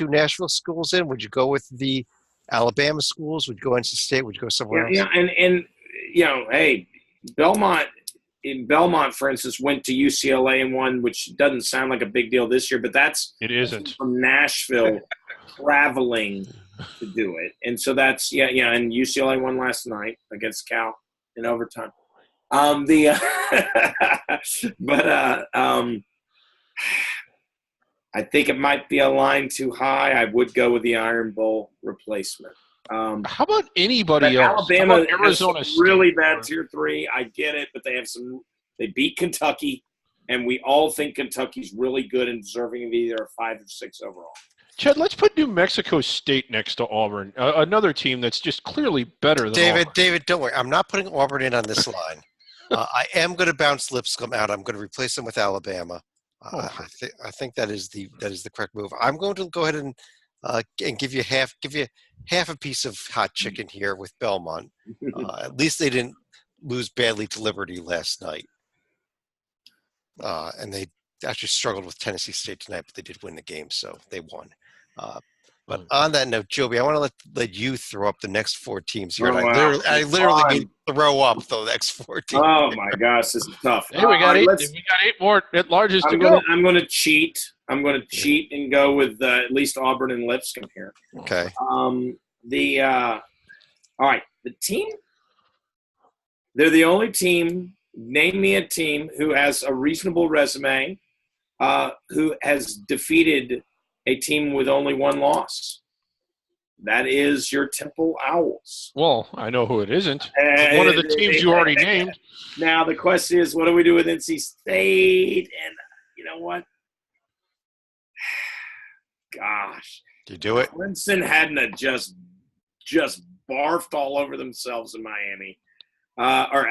Nashville schools in? Would you go with the Alabama schools? Would you go NC State? Would you go somewhere else? Yeah, and hey, Belmont, for instance, went to UCLA and won, which doesn't sound like a big deal this year, but it isn't from Nashville traveling to do it, and so that's and UCLA won last night against Cal in overtime. I think it might be a line too high. I would go with the Iron Bowl replacement. How about anybody else? Alabama, Arizona has really bad Tier 3. I get it, but they have some. They beat Kentucky, and we all think Kentucky's really good and deserving of either a 5 or 6 overall. Chad, let's put New Mexico State next to Auburn, another team that's just clearly better than Auburn. David, don't worry. I'm not putting Auburn in on this line. I am going to bounce Lipscomb out. I'm going to replace them with Alabama. I think that is the correct move. I'm going to go ahead and give you half a piece of hot chicken here with Belmont. At least they didn't lose badly to Liberty last night, and they actually struggled with Tennessee State tonight, but they did win the game, so they won. But on that note, Joby, I want to let you throw up the next 4 teams here. I literally mean throw up the next 4 teams. Oh my gosh, this is tough. Hey, we got 8. We got 8 more at larges to go. I'm going to cheat. I'm going to cheat and go with at least Auburn and Lipscomb here. Okay. All right, the team. They're the only team. Name me a team who has a reasonable resume, who has defeated a team with only 1 loss. That is your Temple Owls. Well, I know who it isn't. It's one of the teams you already named. Now the question is, what do we do with NC State? And you know what? Gosh, do you do it? Clemson hadn't just barfed all over themselves in Miami, or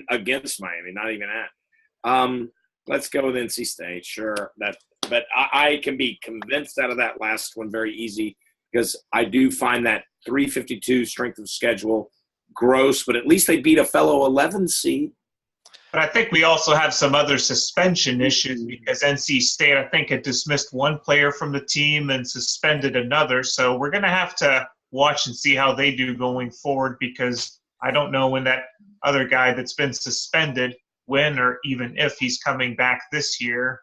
against Miami, not even at. Let's go with NC State. Sure, but I can be convinced out of that last one very easy because I do find that 352 strength of schedule gross, but at least they beat a fellow 11 seed. But I think we also have some other suspension issues because NC State, I think, had dismissed 1 player from the team and suspended another. So we're going to have to watch and see how they do going forward because I don't know when that other guy that's been suspended, when or even if he's coming back this year.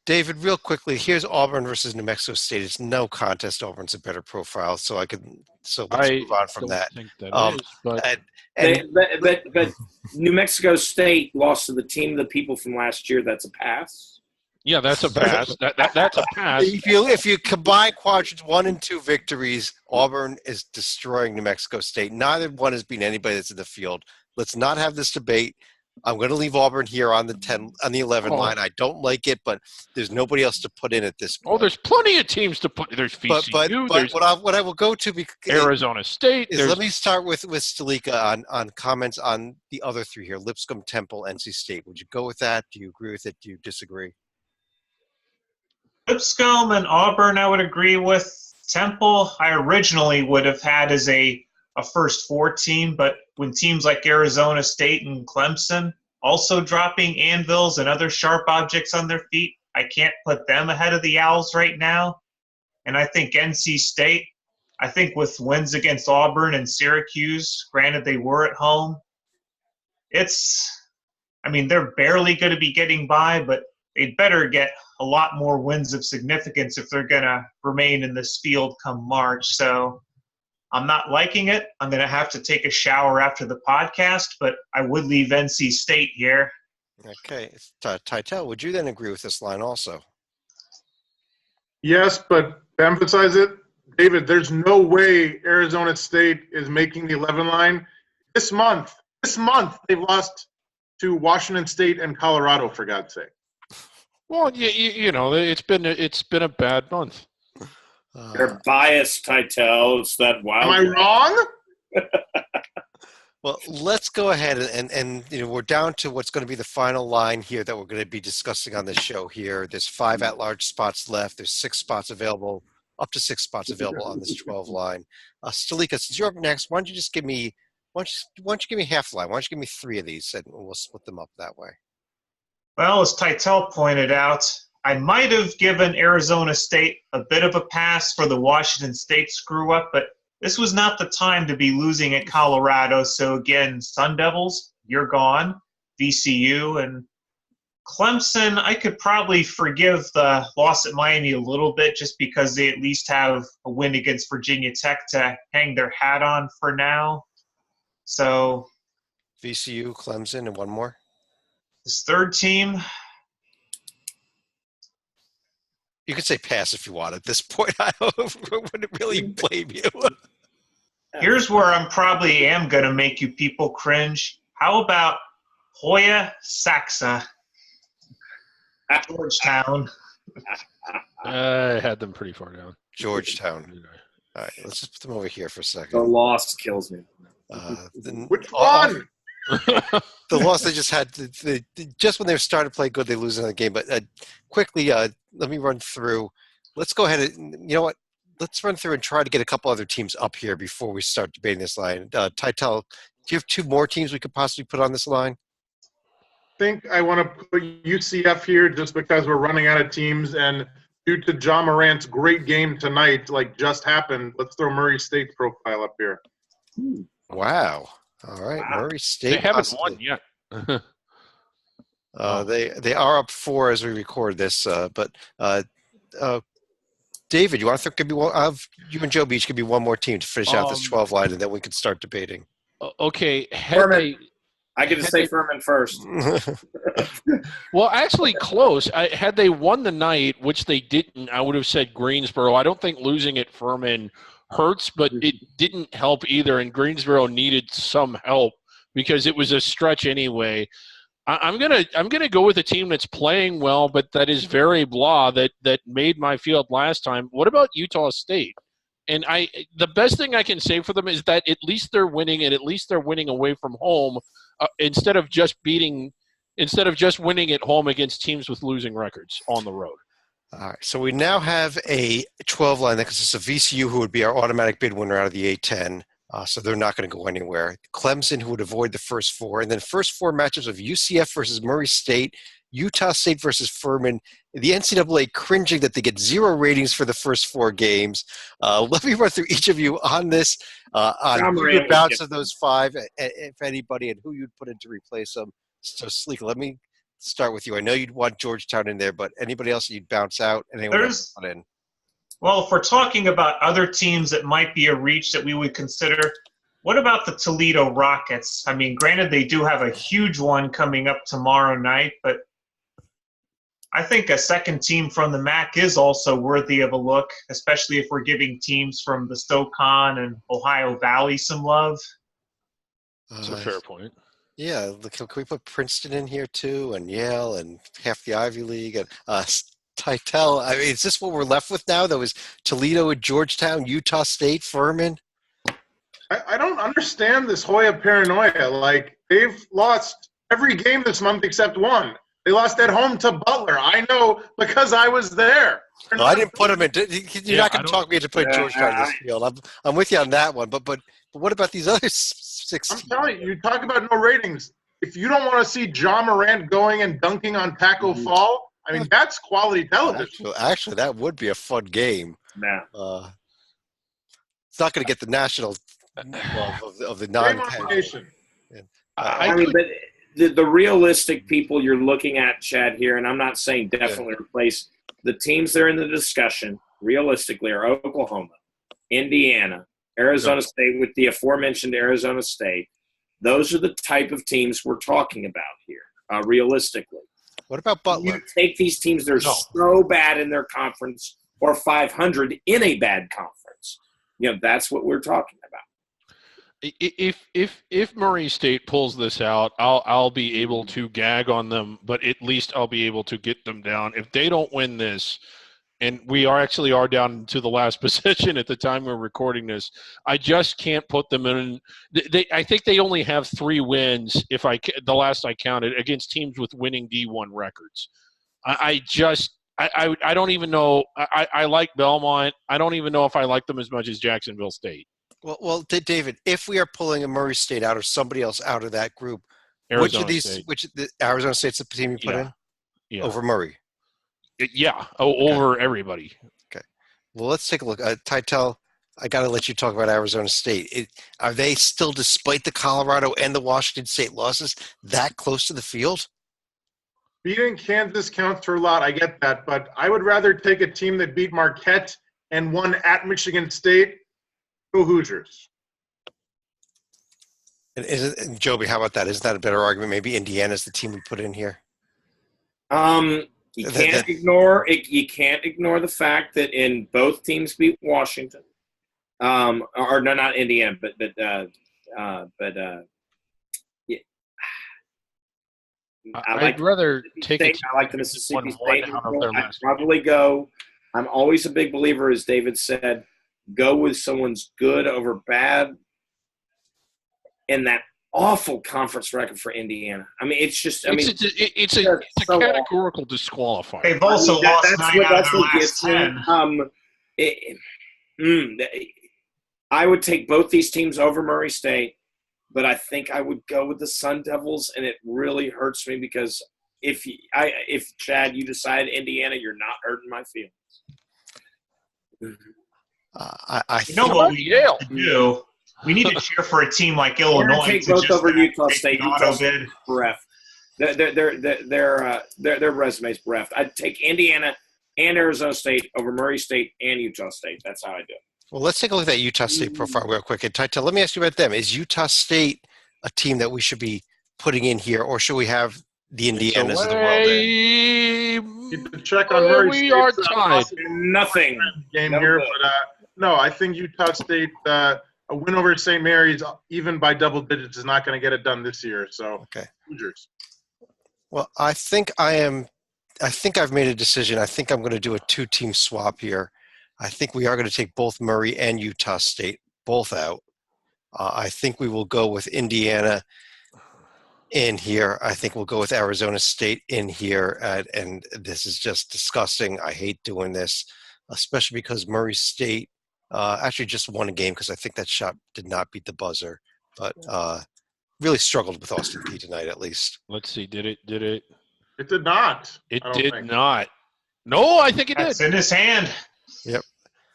David, real quickly, here's Auburn versus New Mexico State. It's no contest. Auburn's a better profile, so I could So let's move on from don't that. think that is, but But New Mexico State lost to the team of the people from last year. That's a pass. yeah, that's a pass. That's a pass. If you combine quadrants 1 and 2 victories, Auburn is destroying New Mexico State. Neither one has beaten anybody that's in the field. Let's not have this debate. I'm going to leave Auburn here on the 11 line. I don't like it, but there's nobody else to put in at this point. Oh, there's plenty of teams to put. There's VCU. But what I will go to Arizona State. Let me start with Stalika on comments on the other 3 here: Lipscomb, Temple, NC State. Would you go with that? Do you agree with it? Do you disagree? Lipscomb and Auburn, I would agree with. Temple, I originally would have had as a first 4 team, but when teams like Arizona State and Clemson also dropping anvils and other sharp objects on their feet, I can't put them ahead of the Owls right now. And I think NC State, I think with wins against Auburn and Syracuse, granted they were at home, they're barely going to be getting by, but they'd better get a lot more wins of significance if they're going to remain in this field come March. So I'm not liking it. I'm going to have to take a shower after the podcast, but I would leave NC State here. Okay. Titel, would you then agree with this line also? Yes, but to emphasize it, David, there's no way Arizona State is making the 11 line. This month, they've lost to Washington State and Colorado, for God's sake. Well, it's been a bad month. You're biased, Titel. It's that wild. Am I wrong? Well, let's go ahead and we're down to what's going to be the final line here that we're going to be discussing on this show here. There's 5 at-large spots left. There's 6 spots available, up to 6 spots available on this 12 line. Stalika, since you're up next, why don't you just give me half line? Why don't you give me 3 of these and we'll split them up that way? Well, as Titel pointed out, I might have given Arizona State a bit of a pass for the Washington State screw-up, but this was not the time to be losing at Colorado. So, again, Sun Devils, you're gone. VCU and Clemson, I could probably forgive the loss at Miami a little bit just because they at least have a win against Virginia Tech to hang their hat on for now. So VCU, Clemson, and one more? This third team. You could say pass if you want at this point. I wouldn't really blame you. Here's where I'm probably am going to make you people cringe. How about Hoya Saxa, Georgetown? I had them pretty far down. Georgetown. All right, let's just put them over here for a second. The loss kills me. Which one? The loss they just had, just when they started to play good, they lose another game. But quickly, let me run through. Let's go ahead and, you know what? Let's run through and try to get a couple other teams up here before we start debating this line. Titel, do you have 2 more teams we could possibly put on this line? I think I want to put UCF here just because we're running out of teams, and due to John Morant's great game tonight, like just happened, let's throw Murray State's profile up here. Wow. All right, wow. Murray State. They haven't won yet. They are up 4 as we record this, but David, you want to give me one? You and Joe Beach give me one more team to finish out this 12 line, and then we can start debating. Okay. I get to say Furman first. Well, actually, close. Had they won the night, which they didn't, I would have said Greensboro. I don't think losing at Furman hurts, but it didn't help either, and Greensboro needed some help because it was a stretch anyway. I'm gonna go with a team that's playing well, but that is very blah. That made my field last time. What about Utah State? And the best thing I can say for them is that at least they're winning, and at least they're winning away from home instead of just winning at home against teams with losing records on the road. All right, so we now have a 12 line that consists of VCU, who would be our automatic bid winner out of the A10. So they're not going to go anywhere. Clemson, who would avoid the first 4. And then first 4 matchups of UCF versus Murray State, Utah State versus Furman. The NCAA cringing that they get 0 ratings for the first 4 games. Let me run through each of you on this, on who would bounce of those 5, if anybody, and who you'd put in to replace them. So, Sleek, let me start with you. I know you'd want Georgetown in there, but anybody else you'd bounce out? Anyone else put in? Well, if we're talking about other teams that might be a reach that we would consider, what about the Toledo Rockets? I mean, granted, they do have a huge one coming up tomorrow night, but I think a second team from the MAC is also worthy of a look, especially if we're giving teams from the SoCon and Ohio Valley some love. That's a fair point. Yeah, can we put Princeton in here too, and Yale, and half the Ivy League, and Titel? I mean, is this what we're left with now? There was Toledo and Georgetown, Utah State, Furman. I don't understand this Hoya paranoia. Like, they've lost every game this month except one. They lost at home to Butler. I know because I was there. No, I didn't put them in. You're not going to talk me into putting Georgetown in this field. I'm with you on that one. But what about these other 6 I'm telling you, you talk about no ratings. If you don't want to see John Morant going and dunking on Taco Fall, I mean, that's quality television. Actually, that would be a fun game. Nah. It's not going to get the national love of the non-Penn. I mean, but the realistic people you're looking at, Chad, here, and I'm not saying definitely replace the teams that are in the discussion, realistically, are Oklahoma, Indiana, Arizona State, with the aforementioned Arizona State. Those are the type of teams we're talking about here, realistically. What about Butler? You take these teams that are so bad in their conference or 500 in a bad conference. That's what we're talking about. If Murray State pulls this out, I'll be able to gag on them, but at least I'll be able to get them down. If they don't win this, and we are down to the last position at the time we're recording this, I just can't put them in. I think they only have 3 wins. The last I counted, against teams with winning D1 records. I don't even know. I like Belmont. I don't even know if I like them as much as Jacksonville State. Well, David, if we are pulling a Murray State out or somebody else out of that group, Arizona Arizona State's the team you put in over Murray? Over everybody. Okay. Well, let's take a look. Titel, I got to let you talk about Arizona State. Are they still, despite the Colorado and the Washington State losses, that close to the field? Beating Kansas counts for a lot. I get that. But I would rather take a team that beat Marquette and won at Michigan State. Go Hoosiers. And Joby, how about that? Isn't that a better argument? Maybe Indiana's the team we put in here. You can't ignore it. You can't ignore the fact that in both teams beat Washington, or no, not Indiana, but yeah. I'd rather take State. I like the Mississippi State. I'd probably go. I'm always a big believer, as David said. Go with someone's good over bad, and that awful conference record for Indiana. I mean, it's just. It's a categorical disqualifier. They've also lost 9 out of their last 10. I would take both these teams over Murray State, but I think I would go with the Sun Devils, and it really hurts me because if Chad, you decide Indiana, you're not hurting my feelings. You know what we need to do? We need to cheer for a team like Illinois. Take both over Utah State. Utah State bereft. Their resume's bereft. I'd take Indiana and Arizona State over Murray State and Utah State. That's how I do it. Well, let's take a look at that Utah State profile real quick. And Titel, let me ask you about them. Is Utah State a team that we should be putting in here, or should we have the Indianas of the world in? Keep the check on Murray State. We are tied. Nothing. Game here, but no, I think Utah State, a win over St. Mary's, even by double digits, is not going to get it done this year. So, Hoosiers. Well, I think I've made a decision. I think I'm going to do a 2-team swap here. I think we are going to take both Murray and Utah State both out. I think we will go with Indiana in here. I think we'll go with Arizona State in here. And this is just disgusting. I hate doing this, especially because Murray State actually just won a game because I think that shot did not beat the buzzer. But really struggled with Austin Peay tonight, at least. Let's see. Did it? It did not. It did not. No, I think it That's did. in his hand. Yep.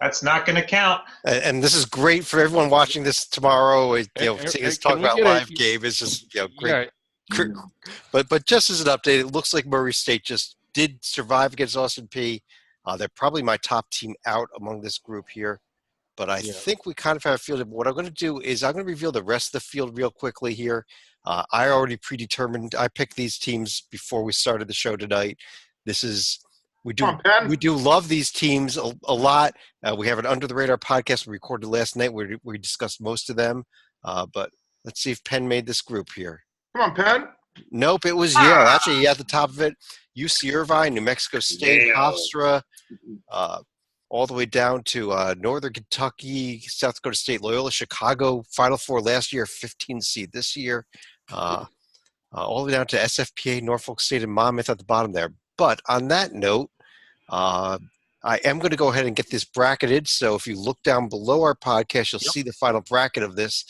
That's not going to count. And this is great for everyone watching this tomorrow. Seeing us talk about live game is just great. Yeah. But just as an update, it looks like Murray State just did survive against Austin Peay. They're probably my top team out among this group here. But I think we kind of have a feel. What I'm going to do is I'm going to reveal the rest of the field real quickly here. I already predetermined. I picked these teams before we started the show tonight. We do love these teams a lot. We have an Under the Radar podcast we recorded last night where we discussed most of them. But let's see if Penn made this group here. Come on, Penn. Nope, it was Yale. Actually, at the top of it, UC Irvine, New Mexico State, Hofstra, all the way down to Northern Kentucky, South Dakota State, Loyola, Chicago, Final Four last year, 15 seed this year, all the way down to SFPA, Norfolk State, and Monmouth at the bottom there. But on that note, I am going to go ahead and get this bracketed. So if you look down below our podcast, you'll see the final bracket of this.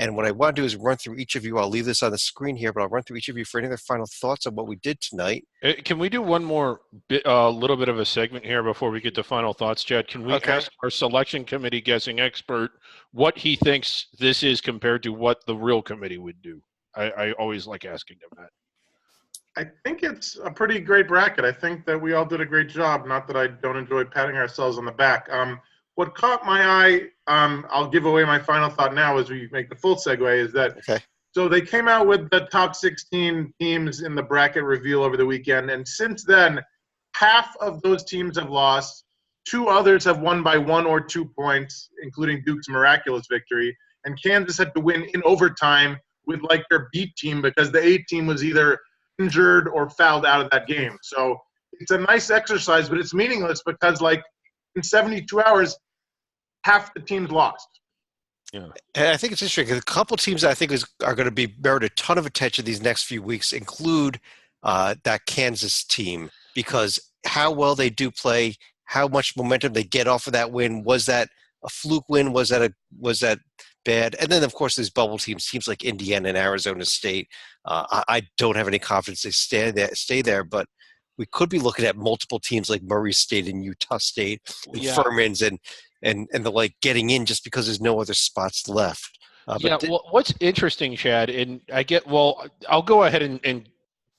And what I want to do is run through each of you. I'll leave this on the screen here, but I'll run through each of you for any other final thoughts on what we did tonight. Can we do one more little bit of a segment here before we get to final thoughts, Chad? Can we ask our selection committee guessing expert what he thinks this is compared to what the real committee would do? I always like asking them that. I think it's a pretty great bracket. I think that we all did a great job. Not that I don't enjoy patting ourselves on the back. What caught my eye, I'll give away my final thought now as we make the full segue, is that so they came out with the top 16 teams in the bracket reveal over the weekend, and since then, half of those teams have lost. 2 others have won by 1 or 2 points, including Duke's miraculous victory, and Kansas had to win in overtime with like their B team because the A team was either injured or fouled out of that game. So it's a nice exercise, but it's meaningless because like in 72 hours, half the teams lost. Yeah, and I think it's interesting because a couple teams that I think are going to be merit a ton of attention these next few weeks include that Kansas team, because how well they do play, how much momentum they get off of that win. Was that a fluke win? Was that bad? And then of course there's bubble teams like Indiana and Arizona State. I don't have any confidence they stay there, but we could be looking at multiple teams like Murray State and Utah State and Furman's and the like getting in just because there's no other spots left. What's interesting, Chad, and I'll go ahead and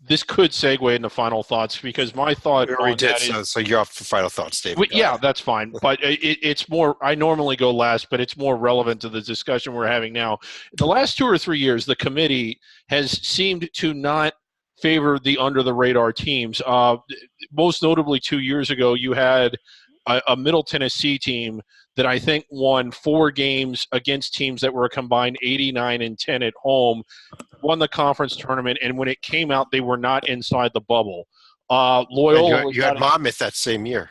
this could segue into final thoughts because my thought on that is, so you're off for final thoughts, David. That's fine. But it's more – I normally go last, but it's more relevant to the discussion we're having now. The last 2 or 3 years, the committee has seemed to not favor the under-the-radar teams. Most notably 2 years ago, you had a Middle Tennessee team that I think won 4 games against teams that were a combined 89-10 at home, won the conference tournament, and when it came out, they were not inside the bubble. Loyola, you had Monmouth that same year.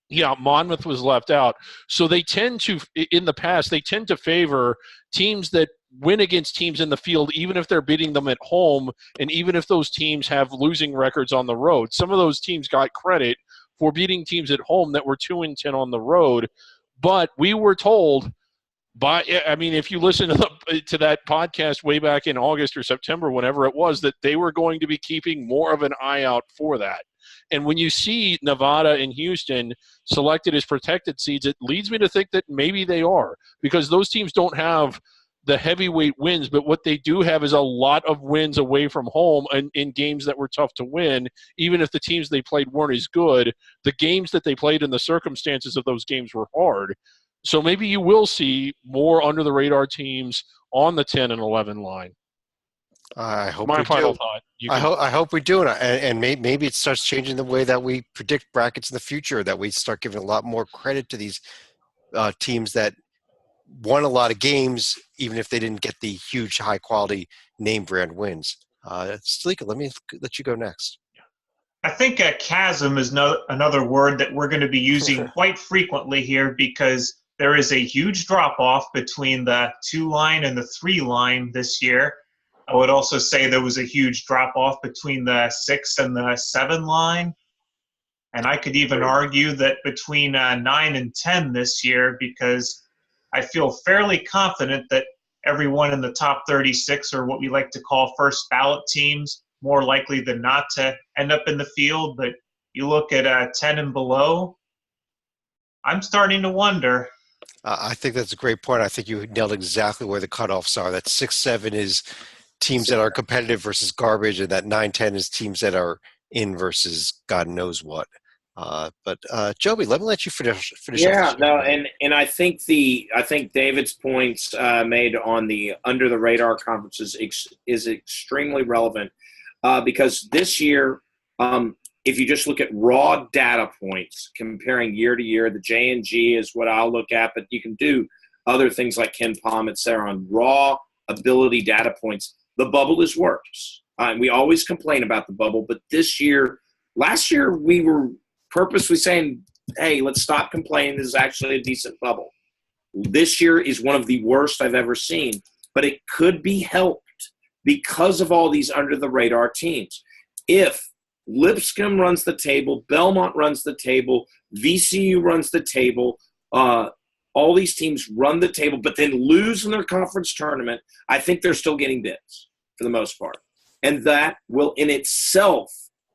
Yeah, Monmouth was left out. So they tend to, in the past, they tend to favor teams that win against teams in the field, even if they're beating them at home, and even if those teams have losing records on the road. Some of those teams got credit for beating teams at home that were 2-10 on the road. But we were told if you listen to that podcast way back in August or September, whenever it was, that they were going to be keeping more of an eye out for that. And when you see Nevada and Houston selected as protected seeds, it leads me to think that maybe they are, because those teams don't have the heavyweight wins, but what they do have is a lot of wins away from home and in games that were tough to win. Even if the teams they played weren't as good, the games that they played and the circumstances of those games were hard. So maybe you will see more under-the-radar teams on the 10 and 11 line. I hope my we final do. thought. I hope we do, and maybe it starts changing the way that we predict brackets in the future, that we start giving a lot more credit to these teams that won a lot of games, even if they didn't get the huge, high-quality name brand wins. Stalika, let me let you go next. I think a chasm is another word that we're going to be using quite frequently here, because there is a huge drop-off between the 2 line and the 3 line this year. I would also say there was a huge drop-off between the 6 and the 7 line. And I could even argue that between 9 and 10 this year, because I feel fairly confident that everyone in the top 36 are what we like to call first ballot teams, more likely than not to end up in the field. But you look at 10 and below, I'm starting to wonder. I think that's a great point. I think you nailed exactly where the cutoffs are. That 6-7 is teams that are competitive versus garbage, and that 9-10 is teams that are in versus God knows what. But Joby, let me let you finish. Yeah, up no, and I think David's points made on the under the radar conferences is extremely relevant because this year, if you just look at raw data points comparing year to year, the J&G is what I'll look at, but you can do other things like Ken Palm, et cetera, on raw ability data points. The bubble is worse. We always complain about the bubble, but last year we were purposely saying, hey, let's stop complaining. This is actually a decent bubble. This year is one of the worst I've ever seen, but it could be helped because of all these under-the-radar teams. If Lipscomb runs the table, Belmont runs the table, VCU runs the table, all these teams run the table, but then lose in their conference tournament, I think they're still getting bids for the most part. And that will in itself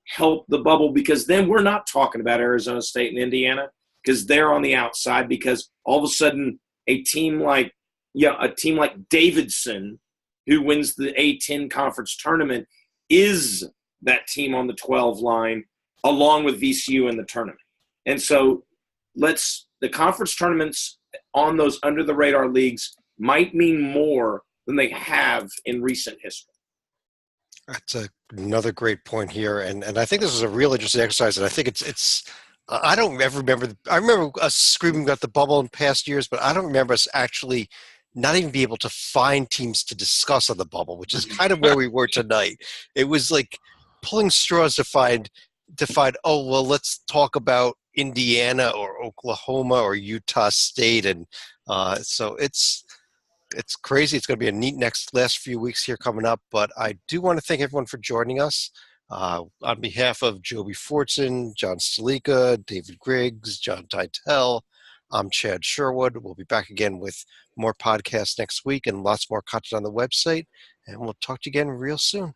help the bubble because then we're not talking about Arizona State and Indiana because they're on the outside because all of a sudden a team like Davidson who wins the A10 conference tournament is that team on the 12 line along with VCU in the tournament. And so the conference tournaments on those under the radar leagues might mean more than they have in recent history. That's another great point here, and I think this is a real interesting exercise. And I think it's I don't ever remember. I remember us screaming about the bubble in past years, but I don't remember us actually not even be able to find teams to discuss on the bubble, which is kind of where we were tonight. It was like pulling straws to find. Oh well, let's talk about Indiana or Oklahoma or Utah State, and so it's crazy. It's going to be a neat last few weeks here coming up. But I do want to thank everyone for joining us. On behalf of Joby Fortson, John Stalika, David Griggs, John Titel, I'm Chad Sherwood. We'll be back again with more podcasts next week and lots more content on the website. And we'll talk to you again real soon.